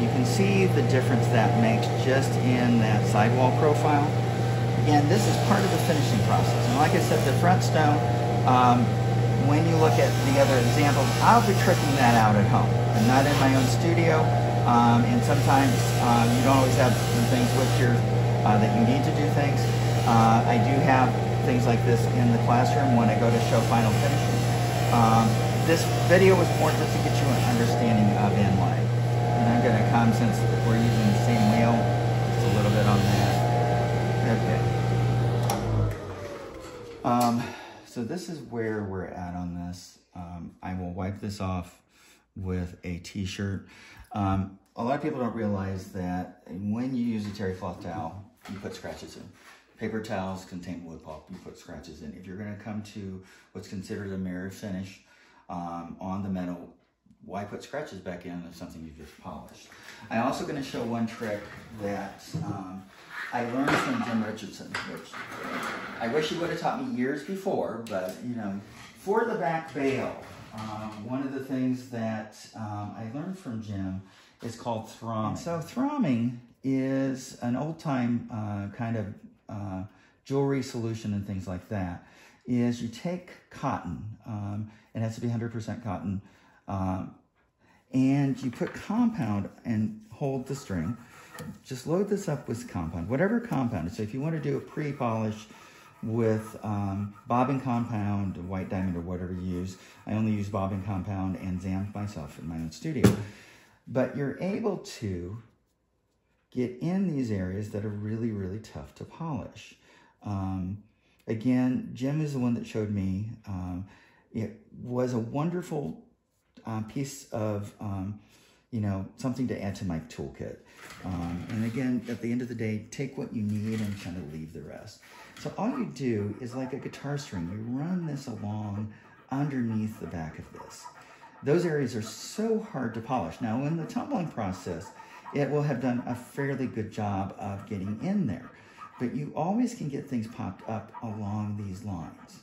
You can see the difference that makes just in that sidewall profile. Again, this is part of the finishing process. And like I said, the front stone, when you look at the other examples, I'll be tricking that out at home. I'm not in my own studio, and sometimes you don't always have things with your, that you need to do things. I do have things like this in the classroom when I go to show final finishing. This video was more just to get you an understanding of inlay. And I'm going to come, since we're using the same wheel, just a little bit on that. Okay. So this is where we're at on this. I will wipe this off with a t-shirt. A lot of people don't realize that when you use a terry cloth towel, you put scratches in. Paper towels contain wood pulp, you put scratches in. If you're going to come to what's considered a mirror finish on the metal, why put scratches back in of something you just polished? I'm also going to show one trick that I learned from Jim Richardson, which I wish he would have taught me years before, but for the back bail, one of the things that I learned from Jim is called thromming. So thromming is an old-time kind of jewelry solution and things like that. Is you take cotton, it has to be 100% cotton, and you put compound and hold the string. Just load this up with compound, whatever compound. So if you want to do a pre-polish with bobbin compound, white diamond, or whatever you use, I only use bobbin compound and Zam myself in my own studio. But you're able to get in these areas that are really, really tough to polish. Again, Jim is the one that showed me. It was a wonderful piece of, you know, something to add to my toolkit. And again, at the end of the day, take what you need and kind of leave the rest. So all you do is like a guitar string, you run this along underneath the back of this. Those areas are so hard to polish. Now in the tumbling process, it will have done a fairly good job of getting in there, but you always can get things popped up along these lines.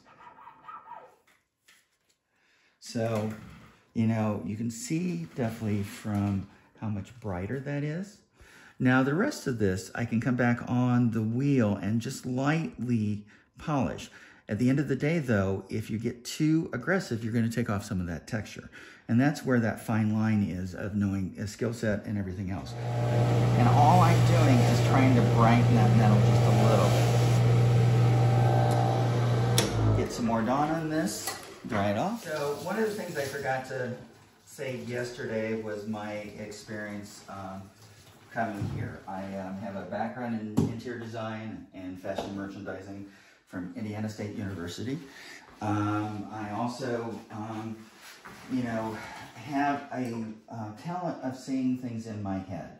So, you know, you can see definitely from how much brighter that is. Now the rest of this, I can come back on the wheel and just lightly polish. At the end of the day though, if you get too aggressive, you're going to take off some of that texture. And that's where that fine line is of knowing a skill set and everything else. And all I'm doing is trying to brighten that metal just a little. Get some more Dawn on this, dry it off. So one of the things I forgot to say yesterday was my experience coming here. I have a background in interior design and fashion merchandising from Indiana State University. I also, you know, have a talent of seeing things in my head,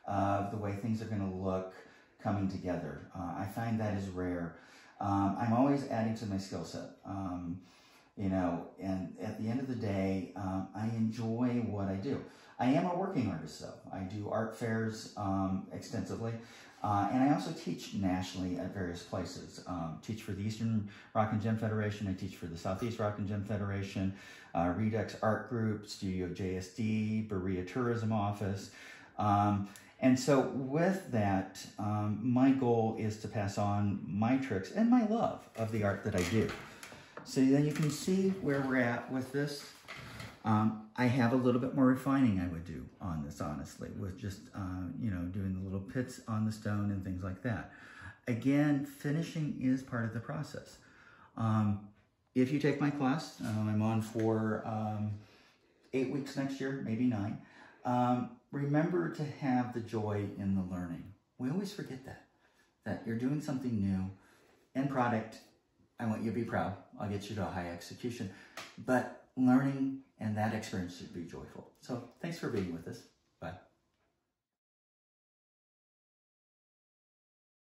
the way things are going to look coming together. I find that is rare. I'm always adding to my skill set, you know, and at the end of the day, I enjoy what I do. I am a working artist though. I do art fairs extensively. And I also teach nationally at various places. Teach for the Eastern Rock and Gem Federation. I teach for the Southeast Rock and Gem Federation, Redux Art Group, Studio JSD, Berea Tourism Office. And so with that, my goal is to pass on my tricks and my love of the art that I do. So then you can see where we're at with this. I have a little bit more refining I would do on this, honestly, with just, you know, doing the little pits on the stone and things like that. Again, finishing is part of the process. If you take my class, I'm on for 8 weeks next year, maybe 9. Remember to have the joy in the learning. We always forget that you're doing something new. End product, I want you to be proud. I'll get you to a high execution. But learning and that experience should be joyful. So thanks for being with us. Bye.